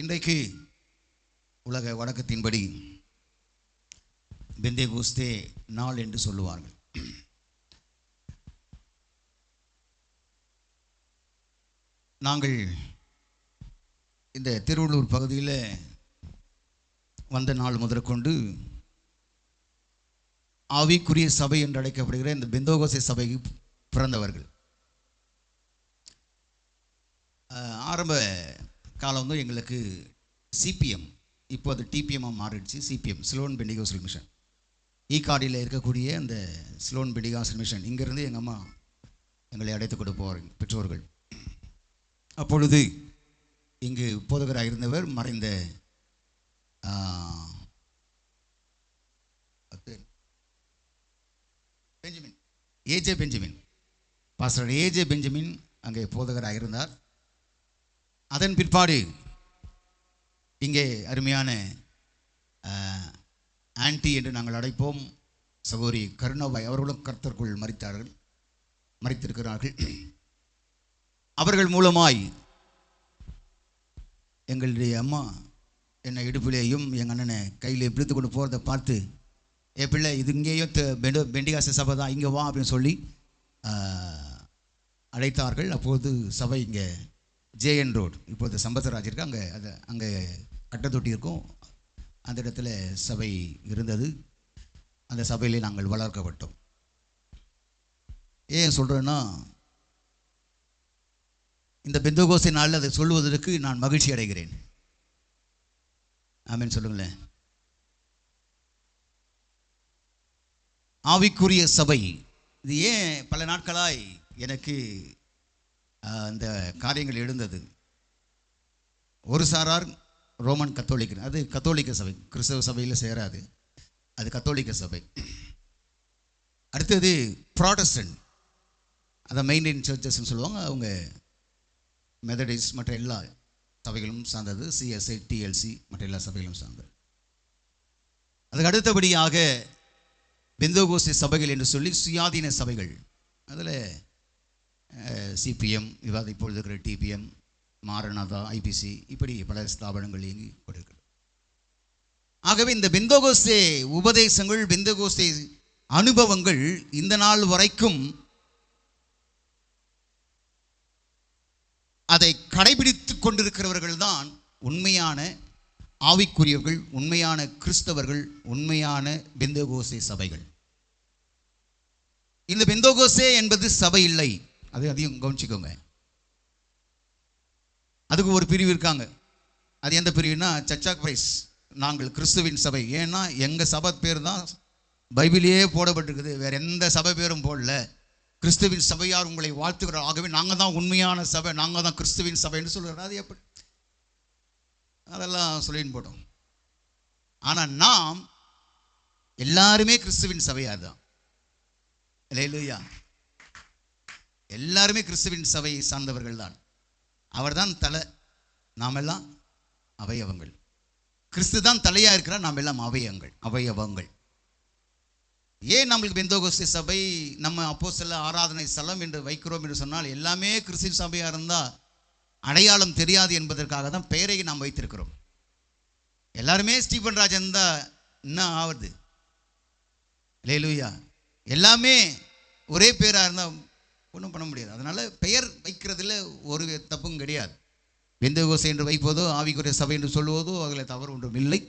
இன்றைக்கு உலக வழக்கத்தின்படி பெந்தேகோஸ்தே நாள் என்று சொல்லுவார்கள். நாங்கள் இந்த திருவள்ளூர் பகுதியில் வந்த நாள் முதற்கொண்டு ஆவிக்குரிய சபை என்று அழைக்கப்படுகிற இந்த பெந்தேகோஸ்தே சபைக்கு பிறந்தவர்கள். ஆரம்ப காலம் வந்து எங்களுக்கு சிபிஎம், இப்போ அது டிபிஎம்மாக மாறிடுச்சு. சிபிஎம், சிலோன் பெண்டிகாஸ்டல் மிஷன், ஈகாடியில் இருக்கக்கூடிய அந்த சிலோன் பெண்டிகாஸ்டல் மிஷன், இங்கேருந்து எங்கள் அம்மா எங்களை அழைத்து கொடுப்போர் பெற்றோர்கள். அப்பொழுது இங்கு போதகராக இருந்தவர் மறைந்த Benjamin, AJ Benjamin, pastor AJ Benjamin அங்கே போதகராக இருந்தார். அதன் பிற்பாடு இங்கே அருமையான ஆன்டி என்று நாங்கள் அழைப்போம் சகோதரி கருணாபாய் அவர்களும் கர்த்தருக்குள் மரித்திருக்கிறார்கள். அவர்கள் மூலமாய் எங்களுடைய அம்மா என்னை இடுப்பிலேயும் எங்கள் அண்ணனை கையில் பிடித்து கொண்டு போகிறத பார்த்து, பிள்ளை இது இங்கேயும் பெண்டிகாஸ்தே சபை தான், இங்கே வா அப்படின்னு சொல்லி அழைத்தார்கள். அப்போது சபை இங்கே ஜேஎன் ரோடு, இப்போது சம்பத்ராஜ் இருக்கு, அங்கே கட்டத்தொட்டி இருக்கும், அந்த இடத்துல சபை இருந்தது. அந்த சபையிலே நாங்கள் வளர்க்கப்பட்டோம். ஏன் சொல்கிறேன்னா, இந்த பெந்தேகோஸ்தே நாளில் அதை சொல்வதற்கு நான் மகிழ்ச்சி அடைகிறேன். ஆமென் சொல்லுங்களேன். ஆவிக்குரிய சபை, இது ஏன் பல நாட்களாய் எனக்கு அந்த காரியங்கள் எழுந்தது. ஒரு சாரார் ரோமன் கத்தோலிக்க, அது கத்தோலிக்க சபை, கிறிஸ்தவ சபையில் சேராது, அது கத்தோலிக்க சபை. அடுத்தது ப்ராட்டஸ்டன்ட், அதை மெயின்டைன் சர்ச்சஸ்ன்னு சொல்லுவாங்க, அவங்க மெத்தடிஸ்ட் மற்ற எல்லா சபைகளும் சார்ந்தது, சிஎஸ்ஐ டிஎல்சி மற்ற எல்லா சபைகளும் சார்ந்தது. அதுக்கு அடுத்தபடியாக பெந்தேகோஸ்தே சபைகள் என்று சொல்லி சுயாதீன சபைகள், அதில் சிபிஎம், விவாத இப்பொழுது இருக்கிற டிபிஎம், மாரநாதா, ஐபிசி, இப்படி பல ஸ்தாபனங்கள் இயங்கி கொண்டிருக்கிறது. ஆகவே இந்த பெந்தேகோஸ்தே உபதேசங்கள், பெந்தேகோஸ்தே அனுபவங்கள் இந்த நாள் வரைக்கும் அதை கடைபிடித்துக் கொண்டிருக்கிறவர்கள் தான் உண்மையான ஆவிக்குரியவர்கள், உண்மையான கிறிஸ்தவர்கள், உண்மையான பெந்தேகோஸ்தே சபைகள். இந்த பெந்தேகோஸ்தே என்பது சபை இல்லை, அது அதையும் கவனிச்சுக்கோங்க. அதுக்கு ஒரு பிரிவு இருக்காங்க. அது எந்த பிரிவுனா சர்ச் ஆஃப் கிரைஸ்ட், நாங்கள் கிறிஸ்துவின் சபை. ஏன்னா எங்கள் சபை பேர் தான் பைபிளையே போடப்பட்டிருக்குது, வேற எந்த சபை பேரும் போடல. கிறிஸ்துவின் சபையார் உங்களை வாழ்த்துக்கிறார், ஆகவே நாங்கள் தான் உண்மையான சபை, நாங்கள் தான் கிறிஸ்துவின் சபை என்று சொல்கிறார். அது எப்படி? அதெல்லாம் சொல்லின்னு போட்டோம். ஆனால் நாம் எல்லாருமே கிறிஸ்துவின் சபையார் தான். அல்லேலூயா. எல்லாருமே கிறிஸ்துவின் சபையை சார்ந்தவர்கள் தான். அவர் தான் தலை, நாம் எல்லாம் அவயவங்கள். கிறிஸ்து தான் தலையாக இருக்கிறார், நாம் எல்லாம் அவயவங்கள். ஏன் நம்மளுக்கு பெந்தேகோஸ்தே சபை நம்ம அப்போஸ்தல ஆராதனை ஸ்தலம் என்று வைக்கிறோம் என்று சொன்னால், எல்லாமே கிறிஸ்துவின் சபையாக இருந்தால் அடையாளம் தெரியாது என்பதற்காக தான் பெயரை நாம் வைத்திருக்கிறோம். எல்லாருமே ஸ்டீபன் ராஜன் தான் என்ன ஆகுது? அல்லேலூயா. எல்லாமே ஒரே பேராக இருந்தால் ஒன்றும் பண்ண முடியாது. அதனால் பெயர் வைக்கிறதுல ஒரு தப்பும் கிடையாது. பெந்தேகோஸ்தே என்று வைப்பதோ, ஆவிக்குரிய சபை என்று சொல்லுவதோ அதில் தவறு ஒன்றும் இல்லை.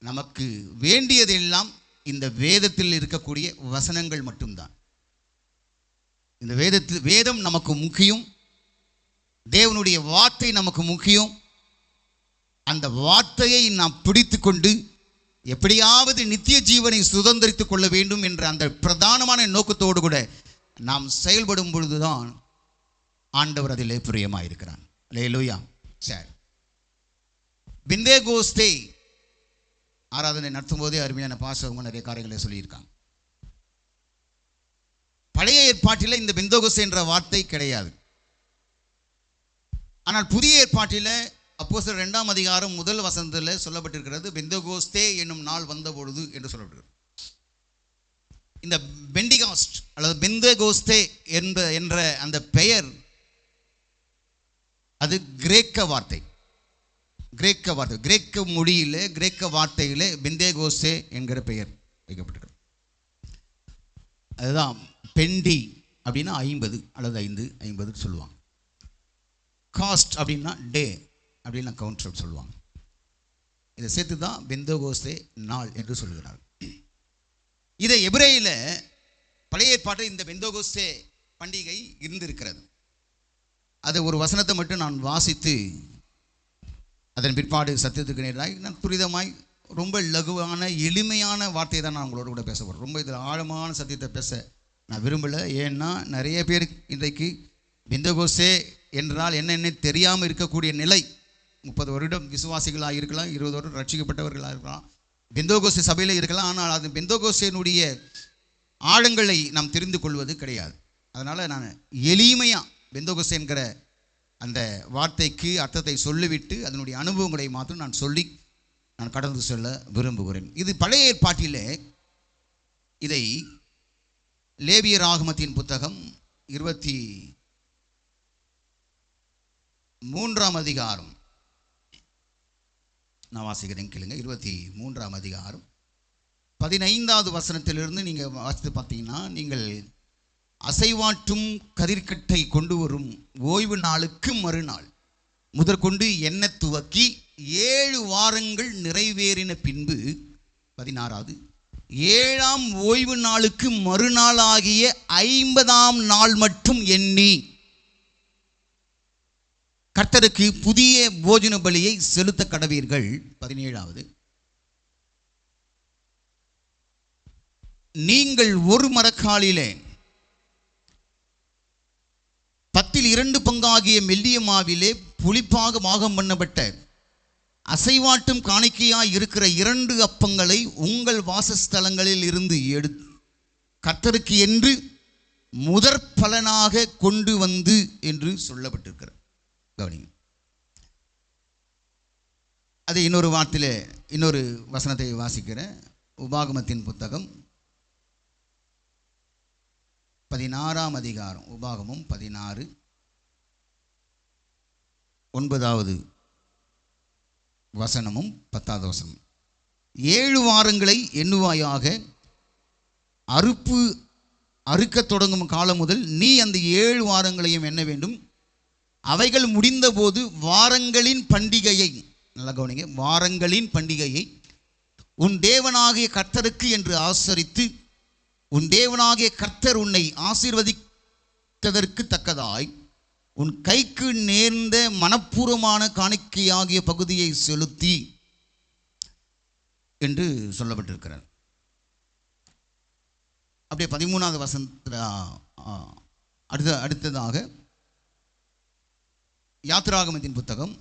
நமக்கு வேண்டியதெல்லாம் இந்த வேதத்தில் இருக்கக்கூடிய வசனங்கள் மட்டும்தான். இந்த வேதம் நமக்கு முக்கியம், தேவனுடைய வார்த்தை நமக்கு முக்கியம். அந்த வார்த்தையை நாம் பிடித்து கொண்டு எப்படியாவது நித்திய ஜீவனை சுதந்திரித்துக் கொள்ள வேண்டும் என்ற அந்த பிரதானமான நோக்கத்தோடு கூட நாம் செயல்படும் பொழுதுதான் ஆண்டவர் அதிலே பிரியமாயிருக்கிறான். அல்லேலூயா. சரி, பெந்தேகோஸ்தே ஆராதனை நடத்தும் போதே அருமையான பாசவங்க நிறைய காரியங்களை சொல்லியிருக்காங்க. பழைய ஏற்பாட்டில் இந்த பெந்தேகோஸ்தே என்ற வார்த்தை கிடையாது. ஆனால் புதிய ஏற்பாட்டில் அப்போஸ்தலர் 2ஆம் அதிகாரம் 1 வசனத்தில் சொல்லப்பட்டிருக்கிறது, பெந்தேகோஸ்தே என்னும் நாள் வந்த பொழுது என்று சொல்லப்பட்டிருக்கிறது. இந்த பெண்டிகாஸ்ட் அல்லது பெந்தேகோஸ்தே என்ற அந்த பெயர் அது கிரேக்க வார்த்தை. கிரேக்க வார்த்தை, கிரேக்க மொழியிலே, கிரேக்க வார்த்தையிலே பெந்தேகோஸ்தே என்கிற பெயர் வைக்கப்பட்டிருக்கிறது. அதுதான் பெண்டி அப்படின்னா 50 அல்லது 50 சொல்லுவாங்க. காஸ்ட் அப்படின்னா டே அப்படின்னா கவுண்டர் சொல்லுவாங்க. இதை சேர்த்து தான் பெந்தேகோஸ்தே நாள் என்று சொல்கிறார்கள். இதை எபிரேயில பழைய ஏற்பாட்டில் இந்த பெந்தேகோஸ்தே பண்டிகை இருந்திருக்கிறது. அதை ஒரு வசனத்தை மட்டும் நான் வாசித்து அதன் பிற்பாடு சத்தியத்துக்கு நேராக நான் துரிதமாய் ரொம்ப லகுவான எளிமையான வார்த்தையை தான் நான் உங்களோட கூட பேச போகிறேன். ரொம்ப இதில் ஆழமான சத்தியத்தை பேச நான் விரும்பலை. ஏன்னா நிறைய பேர் இன்றைக்கு பெந்தேகோஸ்தே என்றால் என்னென்ன தெரியாமல் இருக்கக்கூடிய நிலை. 30 வருடம் விசுவாசிகளாக இருக்கலாம், 20 வருடம் ரட்சிக்கப்பட்டவர்களாக இருக்கலாம், பெந்தேகோஸ்தே சபையில் இருக்கலாம். ஆனால் அது பெந்தேகோஸ்தேனுடைய ஆழங்களை நாம் தெரிந்து கொள்வது கிடையாது. அதனால் நான் எளிமையாக பெந்தேகோஸ்தே என்கிற அந்த வார்த்தைக்கு அர்த்தத்தை சொல்லிவிட்டு அதனுடைய அனுபவங்களை மாத்திரம் நான் சொல்லி நான் கடந்து செல்ல விரும்புகிறேன். இது பழைய ஏற்பாட்டிலே இதை லேவியர் ஆகமத்தின் புத்தகம் 23ஆம் அதிகாரம் நான் வாசிக்கிறேன் கேளுங்க. 23ஆம் அதிகாரம் 15வது வசனத்திலிருந்து நீங்கள் வாசித்து பார்த்தீங்கன்னா, நீங்கள் அசைவாட்டும் கதிர்கட்டை கொண்டு வரும் ஓய்வு நாளுக்கு மறுநாள் முதற்கொண்டு எண்ணெய் துவக்கி 7 வாரங்கள் நிறைவேறின பின்பு 16வது 7ஆம் ஓய்வு நாளுக்கு மறுநாளாகிய 50ஆம் நாள் மட்டும் எண்ணி கர்த்தருக்கு புதிய போஜன பலியை செலுத்த கடவீர்கள். 17வது நீங்கள் ஒரு மரக்காலிலே 10 பங்காகிய மெல்லிய மாவிலே புளிப்பாக பாகம் பண்ணப்பட்ட அசைவாட்டும் காணிக்கையாய் இருக்கிற 2 அப்பங்களை உங்கள் வாசஸ்தலங்களில் இருந்து எடுத்து கர்த்தருக்கு என்று முதற் பலனாக கொண்டு வந்து என்று சொல்லப்பட்டிருக்கிறது. கவனிங்க. அது இன்னொரு வார்த்தையில் இன்னொரு வசனத்தை வாசிக்கிறேன். உபாகமத்தின் புத்தகம் 16ஆம் அதிகாரம், உபாகமம் 16 9வது வசனமும் 10வது வசனமும் 7 வாரங்களை எண்ணுவாயாக, அறுக்கத் தொடங்கும் காலம் முதல் நீ அந்த 7 வாரங்களையும் எண்ண வேண்டும். அவைகள் முடிந்தபோது வாரங்களின் பண்டிகையை, நல்லா கவனிங்க, வாரங்களின் பண்டிகையை உன் தேவனாகிய கர்த்தருக்கு என்று ஆசரித்து உன் தேவனாகிய கர்த்தர் உன்னை ஆசீர்வதித்ததற்கு தக்கதாய் உன் கைக்கு நேர்ந்த மனப்பூர்வமான காணிக்கையாகிய பகுதியை செலுத்தி என்று சொல்லப்பட்டிருக்கிறார். அப்படியே 13வது வசனத்தில் அடுத்ததாக யாத்திராகமத்தின் புத்தகம்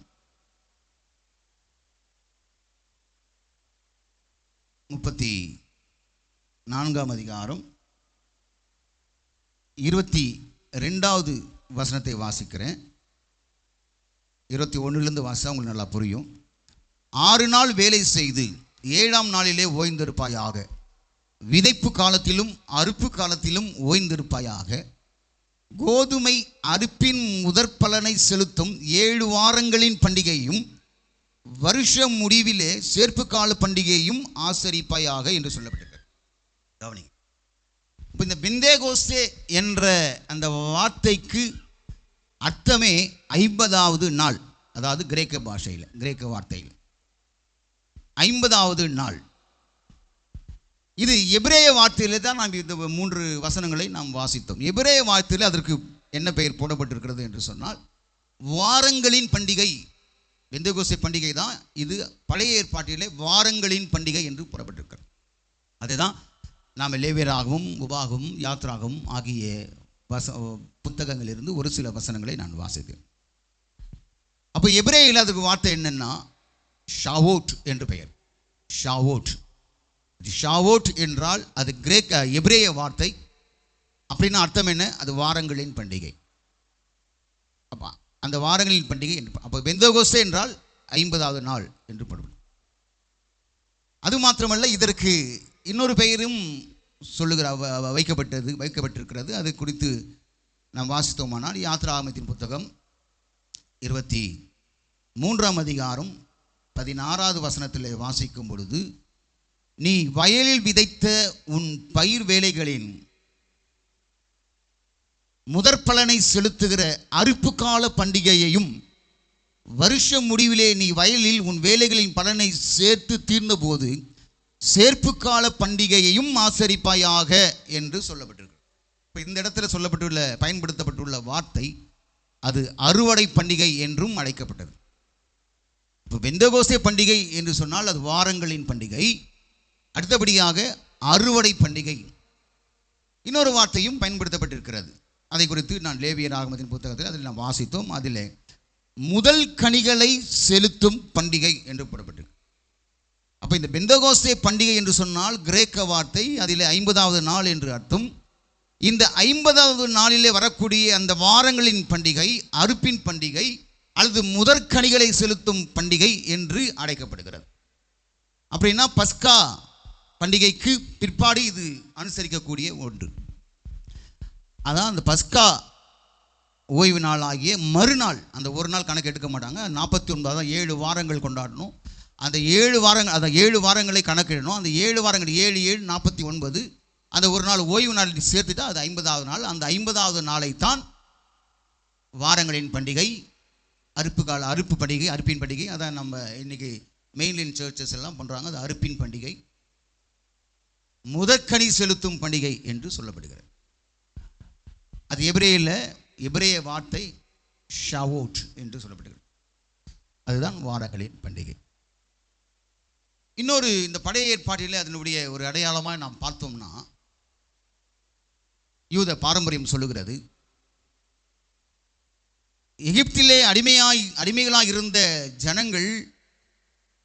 34ஆம் அதிகாரம் 22வது வசனத்தை வாசிக்கிறேன். 21லேருந்து வாசித்தா உங்களுக்கு நல்லா புரியும். 6 நாள் வேலை செய்து 7ஆம் நாளிலே ஓய்ந்திருப்பாயாக, விதைப்பு காலத்திலும் அறுப்பு காலத்திலும் ஓய்ந்திருப்பாயாக. கோதுமை அறுப்பின் முதற் பலனை செலுத்தும் 7 வாரங்களின் பண்டிகையும் வருஷம் முடிவிலே சேர்ப்பு கால பண்டிகையும் ஆசரிப்பாயாக என்று சொல்லப்பட்டிருக்கிறது. கவனிங்க. இப்போ இந்த பெந்தேகோஸ்தே என்ற அந்த வார்த்தைக்கு அர்த்தமே 50வது நாள். அதாவது கிரேக்க பாஷையில், கிரேக்க வார்த்தையில் 50வது நாள். இது எபிரேய வார்த்தையில் தான் நாம் இந்த 3 வசனங்களை நாம் வாசித்தோம். எபிரேய வார்த்தையில் அதற்கு என்ன பெயர் போடப்பட்டிருக்கிறது என்று சொன்னால் வாரங்களின் பண்டிகை. பெந்தேகோஸ்தே பண்டிகை தான் இது பழைய ஏற்பாட்டிலே வாரங்களின் பண்டிகை என்று போடப்பட்டிருக்கிறது. அதுதான் நாம் லேவியராகவும் உபாகமும் யாத்ராகவும் ஆகிய புத்தகங்களிலிருந்து ஒரு சில வசனங்களை நான் வாசித்தேன். அப்போ எபிரேயில் அதுக்கு வார்த்தை என்னன்னா ஷாவோட் என்று பெயர். ஷாவோட். ஷாவோட் என்றால் அது கிரேக்க எபிரேய வார்த்தை. அப்படின்னா அர்த்தம் என்ன? அது வாரங்களின் பண்டிகை. அப்போ அந்த வாரங்களின் பண்டிகை. அப்போ பெந்தேகோஸ்தே என்றால் 50வது நாள் என்று படும். அது மாத்திரமல்ல, இதற்கு இன்னொரு பெயரும் வைக்கப்பட்டிருக்கிறது. அது குறித்து நாம் வாசித்தோமானால் யாத்ராகமத்தின் புத்தகம் 23ஆம் அதிகாரம் 16வது வசனத்தில் வாசிக்கும் பொழுது, நீ வயலில் விதைத்த உன் பயிர் வேலைகளின் முதற்பலனை செலுத்துகிற அறுப்பு கால பண்டிகையையும், வருஷ முடிவிலே நீ வயலில் உன் வேலைகளின் பலனை சேர்த்து தீர்ந்தபோது சேர்ப்பு கால பண்டிகையையும் ஆசரிப்பாயாக என்று சொல்லப்பட்டிருக்கு. இப்போ இந்த இடத்துல சொல்லப்பட்டுள்ள பயன்படுத்தப்பட்டுள்ள வார்த்தை அது அறுவடை பண்டிகை என்றும் அழைக்கப்பட்டது. இப்போ பெந்தகோஸ்தே பண்டிகை என்று சொன்னால் அது வாரங்களின் பண்டிகை. அடுத்தபடியாக அறுவடை பண்டிகை இன்னொரு வார்த்தையும் பயன்படுத்தப்பட்டிருக்கிறது. அதை குறித்து நான் லேவியர் ஆகமத்தின் புத்தகத்தில் அதில் நாம் வாசித்தோம். அதில் முதல் கனிகளை செலுத்தும் பண்டிகை என்று போடப்பட்டிருக்கு. அப்போ இந்த பெந்தகோஸ்தே பண்டிகை என்று சொன்னால் கிரேக்க வார்த்தை, அதில் 50வது நாள் என்று அர்த்தம். இந்த 50வது நாளிலே வரக்கூடிய அந்த வாரங்களின் பண்டிகை அறுப்பின் பண்டிகை அல்லது முதற்கனிகளை செலுத்தும் பண்டிகை என்று அழைக்கப்படுகிறது. அப்படின்னா பஸ்கா பண்டிகைக்கு பிற்பாடு இது அனுசரிக்கக்கூடிய ஒன்று. அதான் அந்த பஸ்கா ஓய்வு நாள் ஆகிய மறுநாள், அந்த ஒரு நாள் கணக்கு எடுக்க மாட்டாங்க. 49 7 வாரங்கள் கொண்டாடணும். அந்த 7 வாரங்களை கணக்கிடணும். அந்த 7 வாரங்கள் 7 7 49, அந்த ஒரு நாள் ஓய்வு நாள் சேர்த்துட்டா அது 50வது நாள். அந்த 50வது நாளைத்தான் வாரங்களின் பண்டிகை, அறுப்பு பண்டிகை, அறுப்பின் பண்டிகை. அதான் நம்ம இன்னைக்கு மெயின்லைன் சர்ச்சஸ் எல்லாம் பண்ணுறாங்க. அது அறுப்பின் பண்டிகை, முதற்கனி செலுத்தும் பண்டிகை என்று சொல்லப்படுகிறது. அது எபிரேய வார்த்தை ஷாவோட் என்று சொல்லப்படுகிறது. அதுதான் வாரங்களின் பண்டிகை. இன்னொரு இந்த பழைய ஏற்பாட்டில் அதனுடைய ஒரு அடையாளமாக நாம் பார்த்தோம்னா, யூத பாரம்பரியம் சொல்லுகிறது, எகிப்திலே அடிமைகளாக இருந்த ஜனங்கள்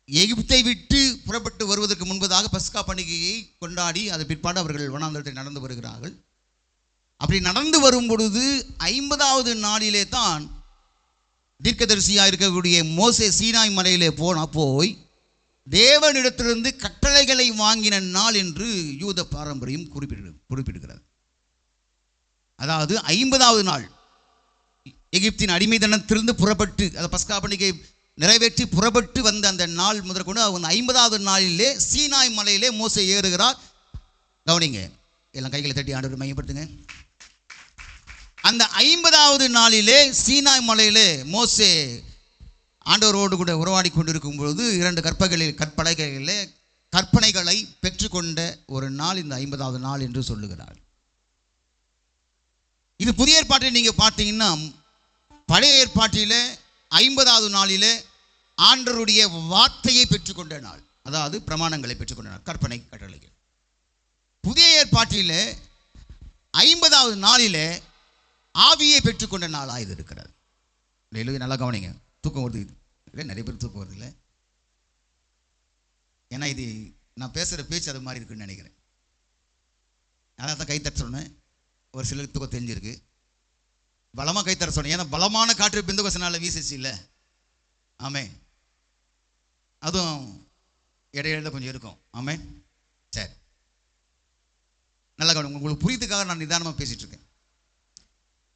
எகிப்தை விட்டு புறப்பட்டு வருவதற்கு முன்பதாக பஸ்கா பண்டிகையை கொண்டாடி அது பிற்பாடு அவர்கள் வனாந்தரத்தில் நடந்து வருகிறார்கள். அப்படி நடந்து வரும் பொழுது 50வது நாளிலே தான் தீர்க்கதரிசியாக இருக்கக்கூடிய மோசே சீனாய் மலையிலே போய் தேவனிடத்திலிருந்து கட்டளைகளை வாங்கின நாள் என்று யூத பாரம்பரியம் குறிப்பிடுகிறது. அதாவது 50வது நாள் எகிப்தின் அடிமைத்தனத்திலிருந்து புறப்பட்டு, அந்த பஸ்கா பண்டிகை நிறைவேற்றி புறப்பட்டு வந்த அந்த நாள் முதற்கொண்டு 50வது நாளிலே சீனாய் மலையிலே மோசே ஏறுகிறார். கவனிங்க, எல்லாம் கைகளை தட்டி ஆண்டவரை மையப்படுத்துங்க. அந்த 50வது நாளிலே சீனாய் மலையிலே மோசே ஆண்டவரோடு கூட உறவாடி கொண்டிருக்கும் பொழுது 2 கற்பனைகளிலே கற்பனைகளை பெற்றுக்கொண்ட ஒரு நாள் இந்த 50வது நாள் என்று சொல்லுகிறார். இது புதிய ஏற்பாட்டில் நீங்கள் பார்த்தீங்கன்னா, பழைய ஏற்பாட்டிலே 50வது நாளிலே ஆண்டவருடைய வார்த்தையை பெற்றுக்கொண்ட நாள், அதாவது பிரமாணங்களை பெற்றுக்கொண்ட நாள், கற்பனை கட்டளைகள். புதிய ஏற்பாட்டிலே 50வது நாளிலே ஆவியை பெற்றுக்கொண்ட நாளாக இது இருக்கிறது. நல்லா கவனிங்க. தூக்கம் வருது இல்லை? நிறைய பேர் தூக்கம் வருது இல்லை? ஏன்னா இது நான் பேசுகிற பேச்சு அது மாதிரி இருக்குன்னு நினைக்கிறேன். அதனால தான் கைத்தட்ட சொன்னேன். ஒரு சிலருக்கு தூக்கம் தெரிஞ்சிருக்கு. பலமாக கைத்தர சொன்னேன். ஏன்னா பலமான காற்று பெந்தகோஸ்தே வீசிச்சு இல்லை? ஆமே. அதுவும் இடையில கொஞ்சம் இருக்கும். ஆமே. சரி, நல்லா கவனிங்க. உங்களுக்கு புரியுதுக்காக நான் நிதானமாக பேசிட்டு இருக்கேன்.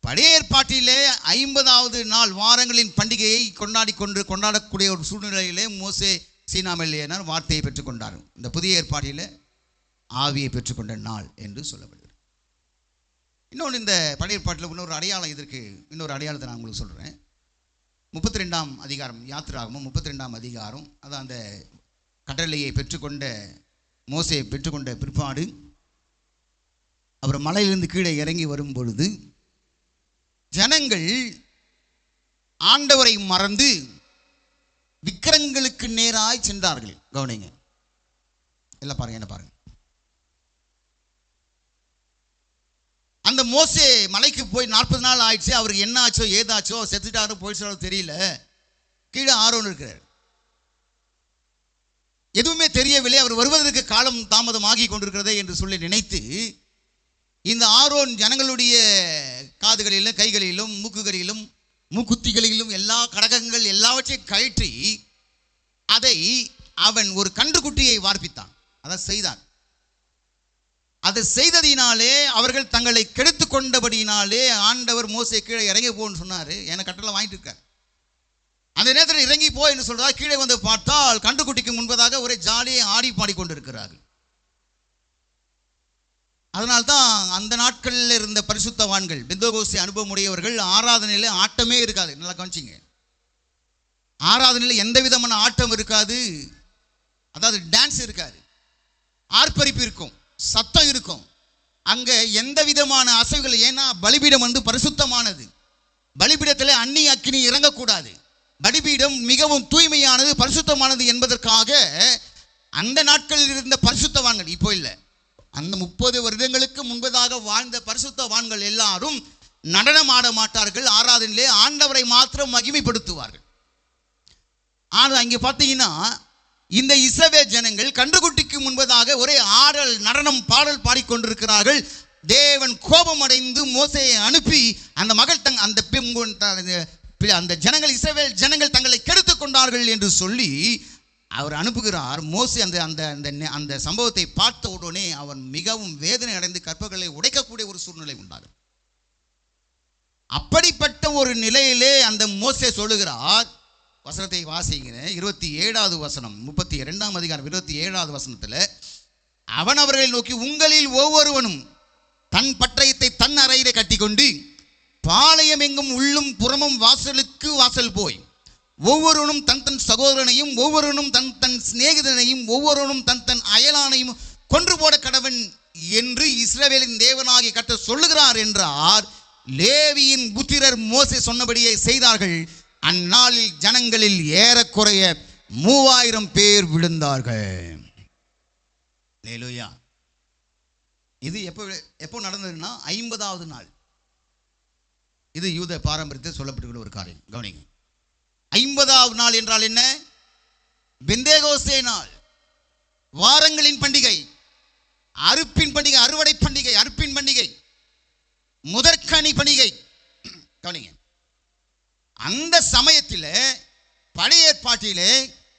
பழைய ஏற்பாட்டிலே 50வது நாள் வாரங்களின் பண்டிகையை கொண்டாடக்கூடிய ஒரு சூழ்நிலையிலே மோசே சீனாமல்லியனர் வார்த்தையை பெற்றுக்கொண்டார். இந்த புதிய ஏற்பாட்டிலே ஆவியை பெற்றுக்கொண்ட நாள் என்று சொல்லப்படுகிறது. இன்னொன்று, இந்த பழைய ஏற்பாட்டில் இன்னொரு அடையாளம் இதற்கு, இன்னொரு அடையாளத்தை நான் உங்களுக்கு சொல்கிறேன். 32ஆம் அதிகாரம், யாத்திராகமம் 32ஆம் அதிகாரம். அதான் அந்த கட்டளையை பெற்றுக்கொண்ட மோசே பெற்றுக்கொண்ட பிற்பாடு அவர் மலையிலிருந்து கீழே இறங்கி வரும் பொழுது ஜனங்கள் ஆண்டவரை மறந்து விக்கிரங்களுக்கு நேராய் சென்றார்கள். கவனிங்க, எல்லாம் பாருங்க, என்ன பாருங்க. அந்த மோசே மலைக்கு போய் 40 நாள் ஆயிடுச்சு. அவருக்கு என்ன ஆச்சோ ஏதாச்சோ, செத்துட்டாரோ போயிடுச்சோ தெரியல. கீழே ஆரோன் இருக்கிறார். எதுவுமே தெரியவில்லை. அவர் வருவதற்கு காலம் தாமதமாகி கொண்டிருக்கிறதே என்று சொல்லி நினைத்து இந்த ஆரோன் ஜனங்களுடைய காதுகளிலும் கைகளிலும் மூக்குகளிலும் மூக்குத்திகளிலும் எல்லா கடகங்கள் எல்லாவற்றையும் கழற்றி அதை அவன் ஒரு கன்றுக்குட்டியை வார்ப்பித்தான். அதை செய்தான். அதை செய்ததினாலே அவர்கள் தங்களை கெடுத்து கொண்டபடியினாலே ஆண்டவர் மோசே கீழே இறங்கி போன்னு சொன்னார். எனக்கு கட்டளை வாங்கிட்டு இருக்கார். அந்த நேரத்தில் இறங்கி போ என்று சொல்றார். கீழே வந்து பார்த்தால் கன்றுக்குட்டிக்கு முன்பதாக ஒரே ஜாலியை ஆடி பாடிக்கொண்டிருக்கிறார்கள். அதனால்தான் அந்த நாட்களில் இருந்த பரிசுத்தவான்கள், பெந்தகோஸ்தே அனுபவம் உடையவர்கள், ஆராதனையில் ஆட்டமே இருக்காது. நல்லா கவனிச்சிங்க, ஆராதனையில் எந்த விதமான ஆட்டம் இருக்காது. அதாவது டான்ஸ் இருக்காது, ஆர்ப்பரிப்பு இருக்கும், சத்தம் இருக்கும். அங்கே எந்த விதமான அசைவுகள். ஏன்னா பலிபீடம் வந்து பரிசுத்தமானது. பலிபீடத்தில் அன்னி அக்கினி இறங்கக்கூடாது. பலிபீடம் மிகவும் தூய்மையானது, பரிசுத்தமானது என்பதற்காக அந்த நாட்களில் இருந்த பரிசுத்தவான்கள், இப்போ இல்லை, அந்த 30 வருடங்களுக்கு முன்பதாக வாழ்ந்த பரிசுத்தவான்கள் எல்லாரும் நடனம் ஆட மாட்டார்கள். ஆராதனையிலே ஆண்டவரை மாத்திரம் மகிமைப்படுத்துவார்கள். ஆனால் அங்கே பார்த்தீங்கன்னா இந்த இஸ்ரவேல் ஜனங்கள் கன்றுக்குட்டிக்கு முன்பதாக ஒரே ஆடல், நடனம், பாடல் பாடிக்கொண்டிருக்கிறார்கள். தேவன் கோபம் அடைந்து மோசேயை அனுப்பி அந்த மகள் அந்த ஜனங்கள், இஸ்ரவேல் ஜனங்கள் தங்களை கெடுத்துக் கொண்டார்கள் என்று சொல்லி அவர் அனுப்புகிறார். மோசே அந்த அந்த அந்த சம்பவத்தை பார்த்த உடனே அவன் மிகவும் வேதனை அடைந்து கற்பங்களை உடைக்கக்கூடிய ஒரு சூழ்நிலை உண்டாகும். அப்படிப்பட்ட ஒரு நிலையிலே அந்த மோசே சொல்லுகிறார். வசனத்தை வாசிக்கிறேன். 27வது வசனம், 32ஆம் அதிகாரம் 27வது வசனத்தில், அவன் அவர்களை நோக்கி, உங்களில் ஒவ்வொருவனும் தன் பட்டயத்தை தன் அறையிலே கட்டிக்கொண்டு பாளையம் எங்கும் உள்ளும் புறமும் வாசலுக்கு வாசல் போய் ஒவ்வொருவனும் தன் தன் சகோதரனையும் ஒவ்வொருவனும் தன் தன் சிநேகிதனையும் ஒவ்வொருவனும் தன் தன் அயலானையும் கொன்று போட கடவன் என்று இஸ்ரவேலின் தேவனாகிய கர்த்தர் சொல்லுகிறார் என்றார். லேவியின் புத்திரர் மோசே சொன்னபடியே செய்தார்கள். அந்நாளில் ஜனங்களில் ஏறக்குறைய 3000 பேர் விழுந்தார்கள். அல்லேலூயா. இது எப்போ நடந்ததுன்னா 50வது நாள். இது யூத பாரம்பரியத்தில் சொல்லப்பட்டுள்ள ஒரு காரியம். கவனிங்க, 50வது நாள் என்றால் என்ன? பெந்தேகோஸ்தே நாள், வாரங்களின் பண்டிகை, அறுப்பின் பண்டிகை, அறுவடை பண்டிகை, அறுப்பின் பண்டிகை, முதற்கனி பண்டிகை. கவனிங்க, அந்த சமயத்தில் பழைய ஏற்பாட்டிலே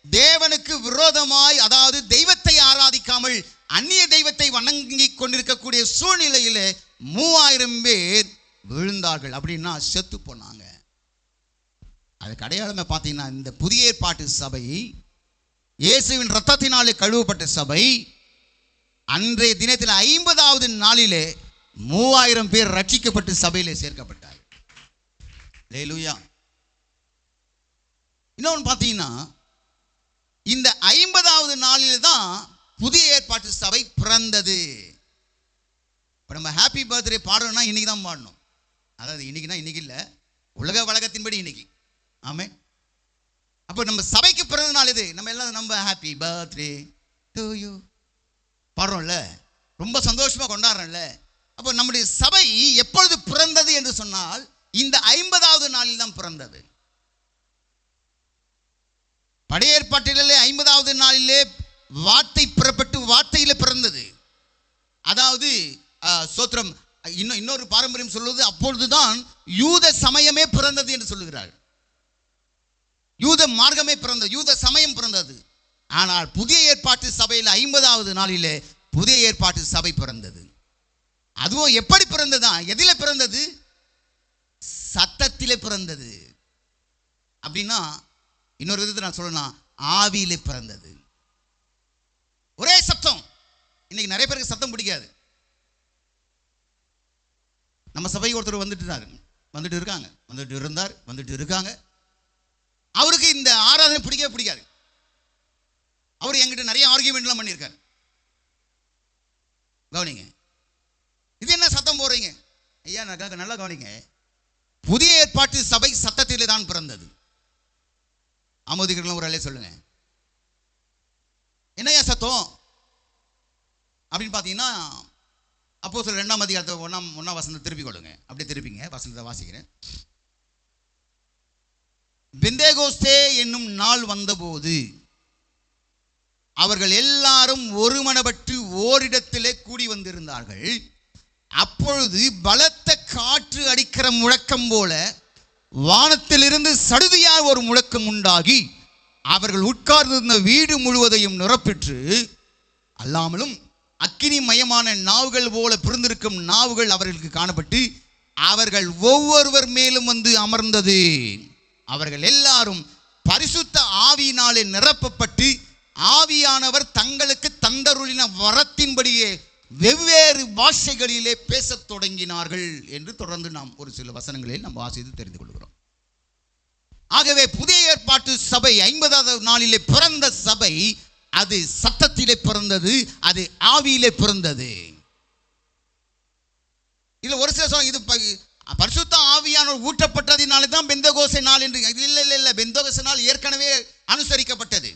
தேவனுக்கு விரோதமாய், அதாவது தெய்வத்தை ஆராதிக்காமல் அந்நிய தெய்வத்தை வணங்கி கொண்டிருக்கக்கூடிய சூழ்நிலையில் 3000 பேர் விழுந்தார்கள். அப்படின்னா செத்து போனாங்க. அதுக்கு அடையாளமே பார்த்தீங்கன்னா இந்த புதிய ஏற்பாட்டு சபை, இயேசுவின் இரத்தத்தினாலே கழுவப்பட்ட சபை, அன்றைய தினத்தில் 50வது நாளிலே 3000 பேர் ரட்சிக்கப்பட்டு சபையிலே சேர்க்கப்பட்டார். அல்லேலூயா. இன்னொன்று பார்த்தீங்கன்னா இந்த 50வது நாளில் தான் புதிய ஏற்பாட்டு சபை பிறந்தது. இப்போ நம்ம ஹாப்பி பர்த்டே பாடணும்னா இன்னைக்கு தான் பாடணும். அதாவது இன்னைக்குனா இன்னைக்கு இல்லை, உலக வழக்கத்தின்படி இன்னைக்கு. ஆமே. அப்போ நம்ம சபைக்கு பிறந்த நாள் இது. நம்ம எல்லாம் நம்ம ஹாப்பி பர்த்டே டு யூ பாடுறோம்ல, ரொம்ப சந்தோஷமாக கொண்டாடுறோம்ல. அப்போ நம்முடைய சபை எப்பொழுது பிறந்தது என்று சொன்னால் இந்த 50வது நாளில் தான் பிறந்தது. பழைய ஏற்பாட்டிலே 50வது நாளிலே வார்த்தை புறப்பட்டு வார்த்தையில பிறந்தது. அதாவது சோத்திரம். இன்னொரு பாரம்பரியம் சொல்வது, அப்பொழுதுதான் யூத சமயமே பிறந்தது என்று சொல்லுகிறார். யூத மார்க்கமே பிறந்தது, யூத சமயம் பிறந்தது. ஆனால் புதிய ஏற்பாட்டு சபையில் 50வது நாளிலே புதிய ஏற்பாட்டு சபை பிறந்தது. அதுவும் எப்படி பிறந்ததா? எதில பிறந்தது? சத்தத்திலே பிறந்தது. அப்படின்னா இன்னொரு விதத்தை நான் சொல்லணும், ஆவியிலே பிறந்தது. ஒரே சத்தம். இன்னைக்கு நிறைய பேருக்கு சத்தம் பிடிக்காது. நம்ம சபைக்கு ஒருத்தர் வந்துட்டு இருக்காங்க. அவருக்கு இந்த ஆராதனை பிடிக்கவே பிடிக்காது. அவர் என்கிட்ட நிறைய ஆர்கியூமெண்ட்லாம் பண்ணியிருக்காரு. கவனிங்க, இது என்ன சத்தம் போடுறீங்க ஐயா? நல்லா கவனிங்க, புதிய ஏற்பாட்டு சபை சத்தத்திலே தான் பிறந்தது. ஆமோதிக்கிறவங்க ஒரு அலையை சொல்லுங்க, என்னையா சத்தம் அப்படின்னு பார்த்தீங்கன்னா, அப்போஸ்தலர் 2ஆம் அதிகாரத்தை 1ஆம் வசனத்தை திருப்பி கொள்ளுங்க. அப்படியே திருப்பிங்க, வசனத்தை வாசிக்கிறேன். பெந்தேகோஸ்தே என்னும் நாள் வந்தபோது அவர்கள் எல்லாரும் ஒருமனப்பட்டு ஓரிடத்திலே கூடி வந்திருந்தார்கள். அப்பொழுது பலத்த காற்று அடிக்கிற முழக்கம் போல வானத்திலிருந்து சடுதியாக ஒரு முழக்கம் உண்டாகி அவர்கள் உட்கார்ந்திருந்த வீடு முழுவதையும் நிரப்பிற்று. அல்லாமலும் அக்கினி மயமான நாவுகள் போல பிறந்திருக்கும் நாவுகள் அவர்களுக்கு காணப்பட்டு அவர்கள் ஒவ்வொருவர் மேலும் வந்து அமர்ந்தது. அவர்கள் எல்லாரும் பரிசுத்த ஆவியினாலே நிரப்பப்பட்டு ஆவியானவர் தங்களுக்கு தந்தருளின வரத்தின்படியே வெவ்வேறு பாஷைகளிலே பேசத் தொடங்கினார்கள் என்று தொடர்ந்து நாம் ஒரு சில வசனங்களில் நாம் வாசித்து தெரிந்து கொள்கிறோம். ஆகவே புதிய ஏற்பாட்டு சபை 50வது நாளிலே பிறந்த சபை அது சத்தத்திலே பிறந்தது, அது ஆவியிலே பிறந்தது. இதுல ஒரு சில இது பரிசுத்த ஆவியானவர் ஊற்றப்பட்டதினாலே தான் பெந்தகோஸ்தே நாள் என்று. இல்ல, பெந்தகோஸ்தே நாள் ஏற்கனவே அனுசரிக்கப்பட்டது.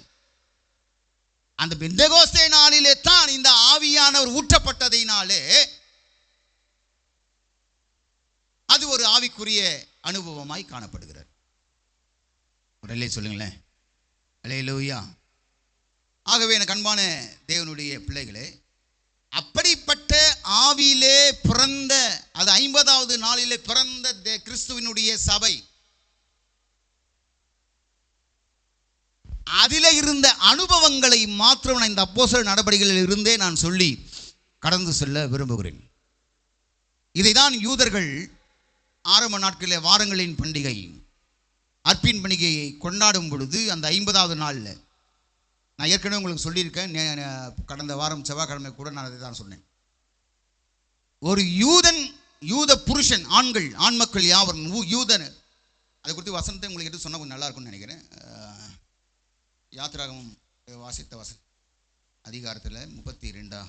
அந்த பெந்தகோஸ்தே நாளிலே தான் இந்த ஆவியானவர் ஊற்றப்பட்டதினாலே அது ஒரு ஆவிக்குரிய அனுபவமாய் காணப்படுகிறது. உடனே சொல்லுங்களேன், அல்லேலூயா. ஆகவே எனக்கு அன்பான தேவனுடைய பிள்ளைகளே, அப்படிப்பட்ட ஆவியிலே பிறந்த, அது 50வது நாளிலே பிறந்த கிறிஸ்துவினுடைய சபை, அதிலே இருந்த அனுபவங்களை மாத்திரம் இந்த அப்போஸ்தலர் நடபடிகளில் இருந்தே நான் சொல்லி கடந்து செல்ல விரும்புகிறேன். இதைதான் யூதர்கள் ஆரம்ப நாட்களில் வாரங்களின் பண்டிகை, அர்ப்பின் பண்டிகையை கொண்டாடும் பொழுது அந்த 50வது நாளில், நான் ஏற்கனவே உங்களுக்கு சொல்லியிருக்கேன், கடந்த வாரம் செவ்வாய்க்கிழமை கூட நான் அதை தான் சொன்னேன். ஒரு யூத புருஷன், ஆண் மக்கள் யாவரும் யூதன், அதை குறித்து வசனத்தை உங்களுக்கு எடுத்து சொன்னால் கொஞ்சம் நல்லா இருக்கும்னு நினைக்கிறேன். யாத்திராகமம் வாசித்த வசனம் அதிகாரத்தில் 32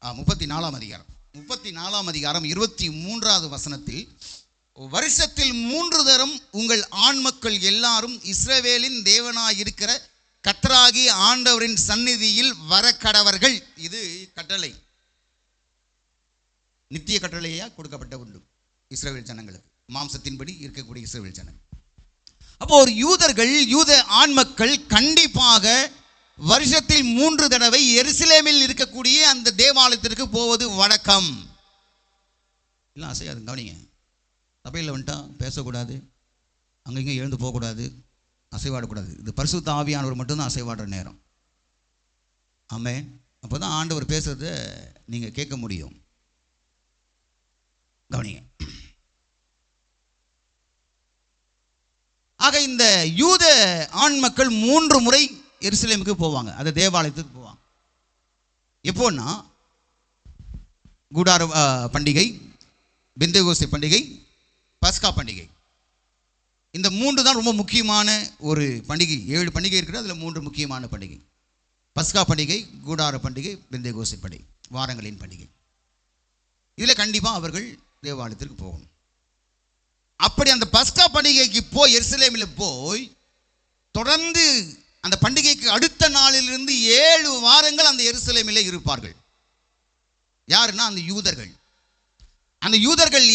34ஆம் அதிகாரம் 23வது வசனத்தில், வருஷத்தில் 3 தரம் உங்கள் ஆண் மக்கள் எல்லாரும் இஸ்ரவேலின் தேவனாயிருக்கிற கர்த்தராகிய ஆண்டவரின் சந்நிதியில் வர கடவர்கள். இது கட்டளை, நித்திய கட்டளையா கொடுக்கப்பட்ட உண்டு இஸ்ரவேல் ஜனங்களுக்கு, மாம்சத்தின்படி இருக்கக்கூடிய இஸ்ரவேல் ஜனங்கள். அப்போ ஒரு யூத ஆண் மக்கள் கண்டிப்பாக வருஷத்தில் 3 தடவை எருசலேமில் இருக்கக்கூடிய அந்த தேவாலயத்திற்கு போவது வழக்கம். இல்லை அசையாது, கவனிங்க. சபையில் வந்துட்டா பேசக்கூடாது, அங்கங்கே எழுந்து போகக்கூடாது, அசைவாடக்கூடாது. இது பரிசுத்த ஆவியானவர் மட்டும்தான் அசைவாடுற நேரம். ஆமென். அப்போ தான் ஆண்டவர் பேசுறதை நீங்கள் கேட்க முடியும். கவனிங்க. ஆக இந்த யூத ஆண் மக்கள் 3 முறை எருசலேமுக்கு போவாங்க, அது தேவாலயத்துக்கு போவாங்க. எப்போன்னா கூடார பண்டிகை, பெந்தேகோஸ்தே பண்டிகை, பஸ்கா பண்டிகை. இந்த 3 தான் ரொம்ப முக்கியமான ஒரு பண்டிகை. 7 பண்டிகை இருக்கிறது, அதில் 3 முக்கியமான பண்டிகை: பஸ்கா பண்டிகை, கூடார பண்டிகை, பெந்தேகோஸ்தே பண்டிகை, வாரங்களின் பண்டிகை. இதில் கண்டிப்பாக அவர்கள் தேவாலயத்திற்கு போகணும். அப்படி அந்த பஸ்கா பண்டிகைக்கு போய் எருசலேமில் போய் தொடர்ந்து அந்த பண்டிகைக்கு அடுத்த நாளிலிருந்து 7 வாரங்கள் அந்த எருசலேமிலே இருப்பார்கள். யாருன்னா அந்த யூதர்கள். அந்த யூதர்கள்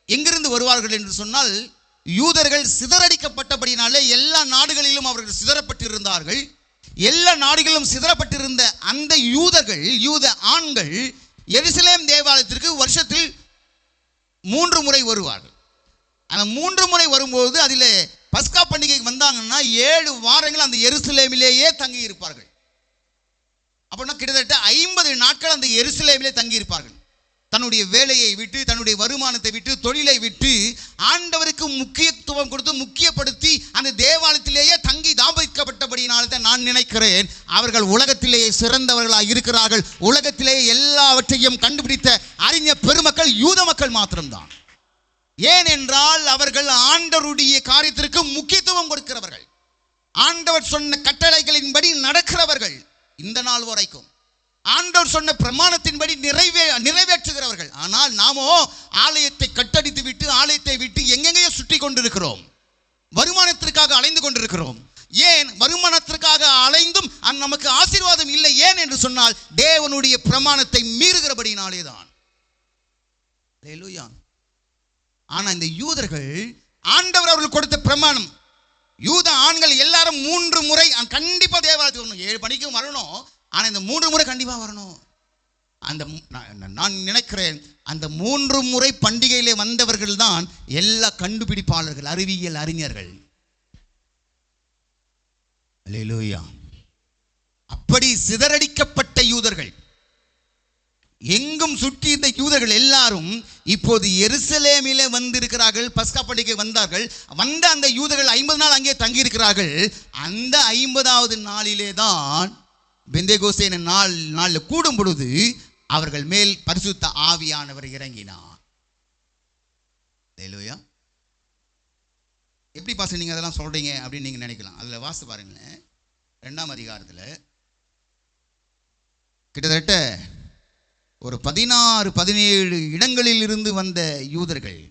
எங்கிருந்து வருவார்கள் என்று சொன்னால், யூதர்கள் சிதறடிக்கப்பட்டபடினாலே எல்லா நாடுகளிலும் அவர்கள் சிதறப்பட்டிருந்தார்கள். எல்லா நாடுகளிலும் சிதறப்பட்டிருந்த அந்த யூத ஆண்கள் எருசலேம் தேவாலயத்திற்கு வருஷத்தில் 3 முறை வருவார்கள். அந்த 3 முறை வரும்போது அதில் பஸ்கா பண்டிகை வந்தாங்கன்னா 7 வாரங்கள் அந்த எருசலேமிலேயே தங்கி இருப்பார்கள். அப்படின்னா கிட்டத்தட்ட 50 நாட்கள் அந்த எருசலேமிலே தங்கி இருப்பார்கள். தன்னுடைய வேலையை விட்டு, தன்னுடைய வருமானத்தை விட்டு, தொழிலை விட்டு ஆண்டவருக்கு முக்கியத்துவம் கொடுத்து முக்கியப்படுத்தி அந்த தேவாலயத்திலேயே தங்கி தாபரிக்கப்பட்டபடியினால தான் நான் நினைக்கிறேன் அவர்கள் உலகத்திலேயே சிறந்தவர்களாக இருக்கிறார்கள். உலகத்திலேயே எல்லாவற்றையும் கண்டுபிடித்த அறிஞ பெருமக்கள் யூத மக்கள் மாத்திரம்தான். ஏனென்றால் அவர்கள் ஆண்டவருடைய காரியத்திற்கு முக்கியத்துவம் கொடுக்கிறவர்கள், ஆண்டவர் சொன்ன கட்டளைகளின்படி நடக்கிறவர்கள், இந்த நாள் வரைக்கும் ஆண்டவர் சொன்ன பிரமாணத்தின்படி நிறைவேற்றுகிறவர்கள். ஆனால் நாமோ ஆலயத்தை கட்டடித்து விட்டு, ஆலயத்தை விட்டு எங்கெங்கேயோ சுற்றி கொண்டிருக்கிறோம், வருமானத்திற்காக அலைந்து கொண்டிருக்கிறோம். ஏன் வருமானத்திற்காக அலைந்தும் நமக்கு ஆசீர்வாதம் இல்லை? ஏன் என்று சொன்னால் தேவனுடைய பிரமாணத்தை மீறுகிறபடினாலே தான். ஆனா இந்த யூதர்கள், ஆண்டவர் அவர்கள் கொடுத்த பிரமாணம், யூத ஆண்கள் எல்லாரும் 3 முறை கண்டிப்பா தேவாலயத்துக்கு வரணும். 7 பணிக்கும் வரணும், ஆனா இந்த 3 முறை கண்டிப்பா வரணும். நான் நினைக்கிறேன் அந்த 3 முறை பண்டிகையிலே வந்தவர்கள் தான் எல்லா கண்டுபிடிப்பாளர்கள், அறிவியல் அறிஞர்கள். அல்லேலூயா. அப்படி சிதறடிக்கப்பட்ட யூதர்கள், எங்கும் சுற்றி இந்த யூதர்கள் எல்லாரும் இப்போது எருசலேமிலே வந்திருக்கிறார்கள். பஸ்கா பண்டிகை வந்தார்கள். வந்த அந்த யூதர்கள் 50 நாள் அங்கே தங்கியிருக்கிறார்கள். அந்த 50வது நாளிலே தான் பெந்தேகோஸ்தே நாளில் கூடும் பொழுது அவர்கள் மேல் பரிசுத்த ஆவியானவர் இறங்கினார். ஹல்லேலூயா. எப்படி பாஸ்டர் நீங்கள் அதெல்லாம் சொல்கிறீங்க அப்படின்னு நீங்கள் நினைக்கலாம். அதில் வாசித்து பாருங்களேன். 2ஆம் அதிகாரத்தில் கிட்டத்தட்ட ஒரு 16-17 இடங்களில் இருந்து வந்த யூதர்கள்